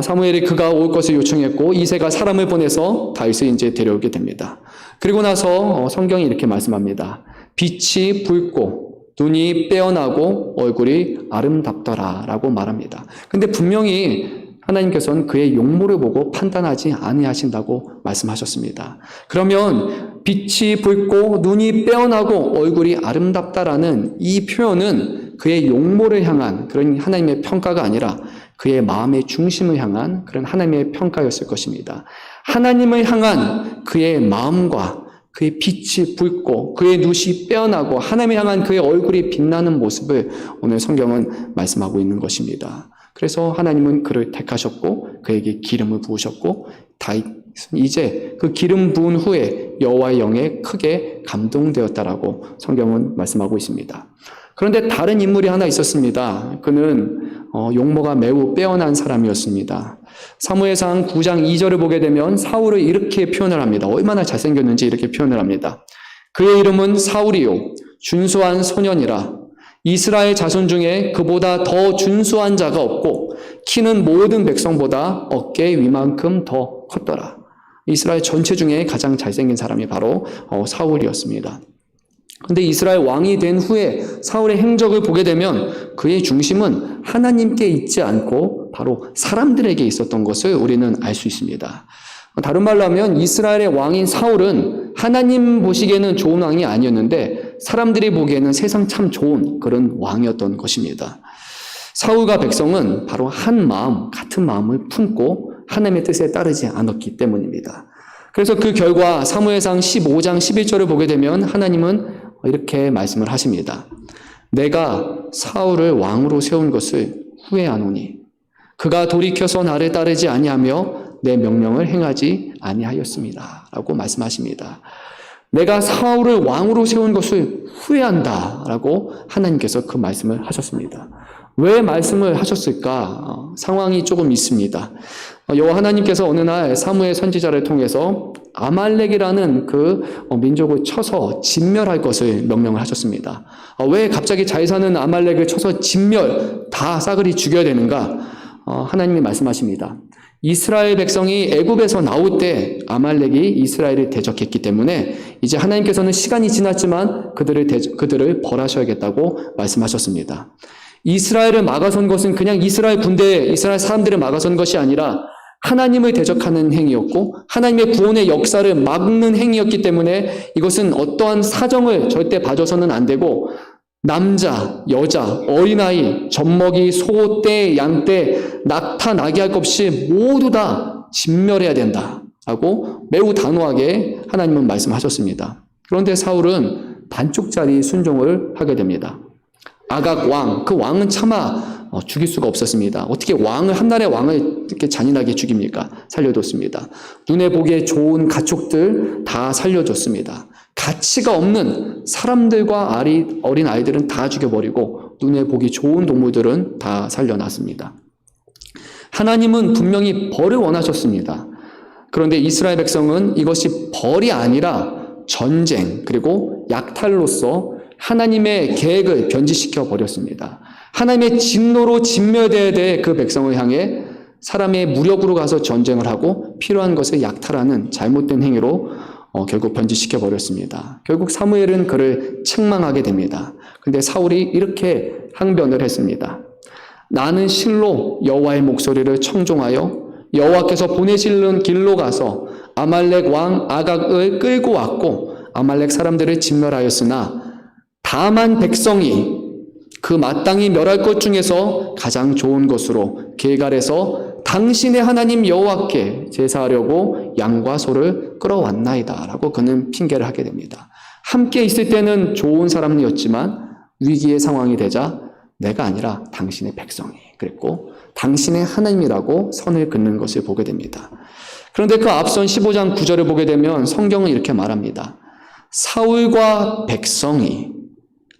사무엘이 그가 올 것을 요청했고 이새가 사람을 보내서 다윗을 이제 데려오게 됩니다. 그리고 나서 성경이 이렇게 말씀합니다. 빛이 붉고 눈이 빼어나고 얼굴이 아름답더라 라고 말합니다. 근데 분명히 하나님께서는 그의 용모를 보고 판단하지 아니하신다고 말씀하셨습니다. 그러면 빛이 붉고 눈이 빼어나고 얼굴이 아름답다라는 이 표현은 그의 용모를 향한 그런 하나님의 평가가 아니라 그의 마음의 중심을 향한 그런 하나님의 평가였을 것입니다. 하나님을 향한 그의 마음과 그의 빛이 붉고 그의 눈이 빼어나고 하나님을 향한 그의 얼굴이 빛나는 모습을 오늘 성경은 말씀하고 있는 것입니다. 그래서 하나님은 그를 택하셨고 그에게 기름을 부으셨고 다윗 이제 그 기름 부은 후에 여호와의 영에 크게 감동되었다라고 성경은 말씀하고 있습니다. 그런데 다른 인물이 하나 있었습니다. 그는 용모가 매우 빼어난 사람이었습니다. 사무엘상 9장 2절을 보게 되면 사울을 이렇게 표현을 합니다. 얼마나 잘생겼는지 이렇게 표현을 합니다. 그의 이름은 사울이요 준수한 소년이라. 이스라엘 자손 중에 그보다 더 준수한 자가 없고 키는 모든 백성보다 어깨 위만큼 더 컸더라. 이스라엘 전체 중에 가장 잘생긴 사람이 바로 사울이었습니다. 근데 이스라엘 왕이 된 후에 사울의 행적을 보게 되면 그의 중심은 하나님께 있지 않고 바로 사람들에게 있었던 것을 우리는 알 수 있습니다. 다른 말로 하면 이스라엘의 왕인 사울은 하나님 보시기에는 좋은 왕이 아니었는데 사람들이 보기에는 세상 참 좋은 그런 왕이었던 것입니다. 사울과 백성은 바로 한 마음, 같은 마음을 품고 하나님의 뜻에 따르지 않았기 때문입니다. 그래서 그 결과 사무엘상 15장 11절을 보게 되면 하나님은 이렇게 말씀을 하십니다. 내가 사울을 왕으로 세운 것을 후회하노니 그가 돌이켜서 나를 따르지 아니하며 내 명령을 행하지 아니하였습니다. 라고 말씀하십니다. 내가 사울을 왕으로 세운 것을 후회한다 라고 하나님께서 그 말씀을 하셨습니다. 왜 말씀을 하셨을까? 상황이 조금 있습니다. 여호와 하나님께서 어느 날 사무엘 선지자를 통해서 아말렉이라는 그 민족을 쳐서 진멸할 것을 명령을 하셨습니다. 왜 갑자기 잘 사는 아말렉을 쳐서 다 싸그리 죽여야 되는가? 하나님이 말씀하십니다. 이스라엘 백성이 애굽에서 나올 때 아말렉이 이스라엘을 대적했기 때문에 이제 하나님께서는 시간이 지났지만 그들을 벌하셔야겠다고 말씀하셨습니다. 이스라엘을 막아선 것은 그냥 이스라엘 사람들을 막아선 것이 아니라 하나님을 대적하는 행위였고 하나님의 구원의 역사를 막는 행위였기 때문에 이것은 어떠한 사정을 절대 봐줘서는 안 되고 남자, 여자, 어린아이, 젖먹이, 소, 떼, 양 떼, 낙타, 나귀 할 것 없이 모두 다 진멸해야 된다라고 매우 단호하게 하나님은 말씀하셨습니다. 그런데 사울은 반쪽짜리 순종을 하게 됩니다. 아각 왕, 그 왕은 차마 죽일 수가 없었습니다. 어떻게 한 나라의 왕을 이렇게 잔인하게 죽입니까? 살려뒀습니다. 눈에 보기에 좋은 가축들 다 살려줬습니다. 가치가 없는 사람들과 어린 아이들은 다 죽여버리고 눈에 보기 좋은 동물들은 다 살려놨습니다. 하나님은 분명히 벌을 원하셨습니다. 그런데 이스라엘 백성은 이것이 벌이 아니라 전쟁 그리고 약탈로서 하나님의 계획을 변질시켜 버렸습니다. 하나님의 진노로 진멸되어야 될 그 백성을 향해 사람의 무력으로 가서 전쟁을 하고 필요한 것을 약탈하는 잘못된 행위로 결국 변질시켜 버렸습니다. 결국 사무엘은 그를 책망하게 됩니다. 근데 사울이 이렇게 항변을 했습니다. 나는 실로 여호와의 목소리를 청종하여 여호와께서 보내시는 길로 가서 아말렉 왕 아각을 끌고 왔고 아말렉 사람들을 진멸하였으나 다만 백성이 그 마땅히 멸할 것 중에서 가장 좋은 것으로 길갈에서 당신의 하나님 여호와께 제사하려고 양과 소를 끌어왔나이다 라고 그는 핑계를 하게 됩니다. 함께 있을 때는 좋은 사람이었지만 위기의 상황이 되자 내가 아니라 당신의 백성이 그랬고 당신의 하나님이라고 선을 긋는 것을 보게 됩니다. 그런데 그 앞선 15장 9절을 보게 되면 성경은 이렇게 말합니다. 사울과 백성이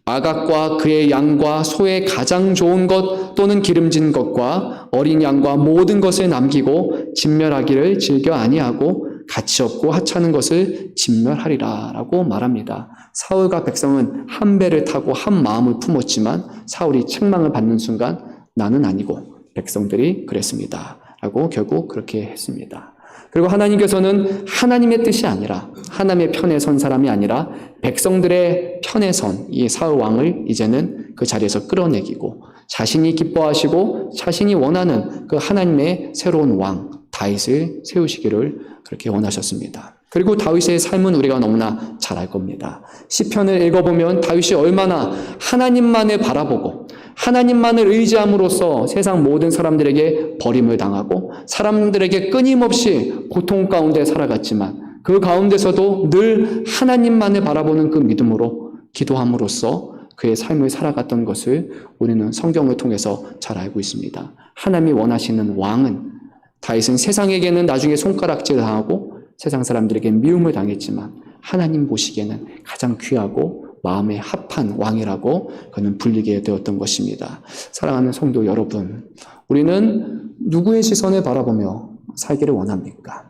아각과 그의 양과 소의 가장 좋은 것 또는 기름진 것과 어린 양과 모든 것을 남기고 진멸하기를 즐겨 아니하고 가치 없고 하찮은 것을 진멸하리라 라고 말합니다. 사울과 백성은 한 배를 타고 한 마음을 품었지만 사울이 책망을 받는 순간 나는 아니고 백성들이 그랬습니다 라고 결국 그렇게 했습니다. 그리고 하나님께서는 하나님의 뜻이 아니라 하나님의 편에 선 사람이 아니라 백성들의 편에 선 이 사울 왕을 이제는 그 자리에서 끌어내기고 자신이 기뻐하시고 자신이 원하는 그 하나님의 새로운 왕 다윗을 세우시기를 그렇게 원하셨습니다. 그리고 다윗의 삶은 우리가 너무나 잘 알 겁니다. 시편을 읽어보면 다윗이 얼마나 하나님만을 바라보고 하나님만을 의지함으로써 세상 모든 사람들에게 버림을 당하고 사람들에게 끊임없이 고통 가운데 살아갔지만 그 가운데서도 늘 하나님만을 바라보는 그 믿음으로 기도함으로써 그의 삶을 살아갔던 것을 우리는 성경을 통해서 잘 알고 있습니다. 하나님이 원하시는 왕은 다윗은 세상에게는 나중에 손가락질 당하고 세상 사람들에게 미움을 당했지만 하나님 보시기에는 가장 귀하고 마음에 합한 왕이라고 그는 불리게 되었던 것입니다. 사랑하는 성도 여러분, 우리는 누구의 시선을 바라보며 살기를 원합니까?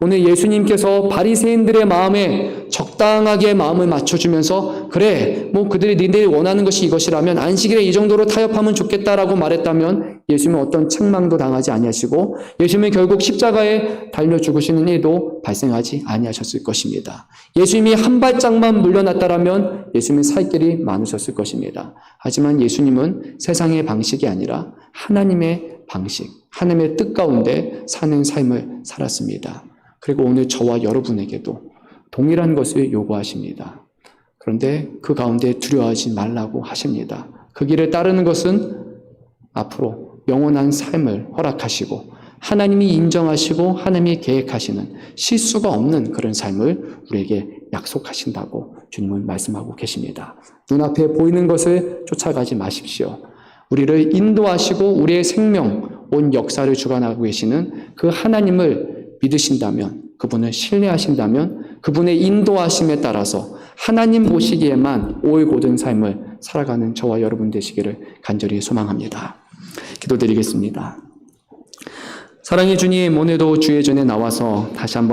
오늘 예수님께서 바리새인들의 마음에 적당하게 마음을 맞춰주면서 그래, 뭐 그들이 니들이 원하는 것이 이것이라면 안식일에 이 정도로 타협하면 좋겠다라고 말했다면 예수님은 어떤 책망도 당하지 아니하시고 예수님은 결국 십자가에 달려 죽으시는 일도 발생하지 아니하셨을 것입니다. 예수님이 한 발짝만 물러났다라면 예수님은 살 길이 많으셨을 것입니다. 하지만 예수님은 세상의 방식이 아니라 하나님의 방식, 하나님의 뜻 가운데 사는 삶을 살았습니다. 그리고 오늘 저와 여러분에게도 동일한 것을 요구하십니다. 그런데 그 가운데 두려워하지 말라고 하십니다. 그 길을 따르는 것은 앞으로 영원한 삶을 허락하시고 하나님이 인정하시고 하나님이 계획하시는 실수가 없는 그런 삶을 우리에게 약속하신다고 주님은 말씀하고 계십니다. 눈앞에 보이는 것을 쫓아가지 마십시오. 우리를 인도하시고 우리의 생명, 온 역사를 주관하고 계시는 그 하나님을 믿으신다면, 그분을 신뢰하신다면 그분의 인도하심에 따라서 하나님 보시기에만 올곧은 삶을 살아가는 저와 여러분 되시기를 간절히 소망합니다. 기도드리겠습니다. 사랑의 주님, 오늘도 주의 전에 나와서 다시 한번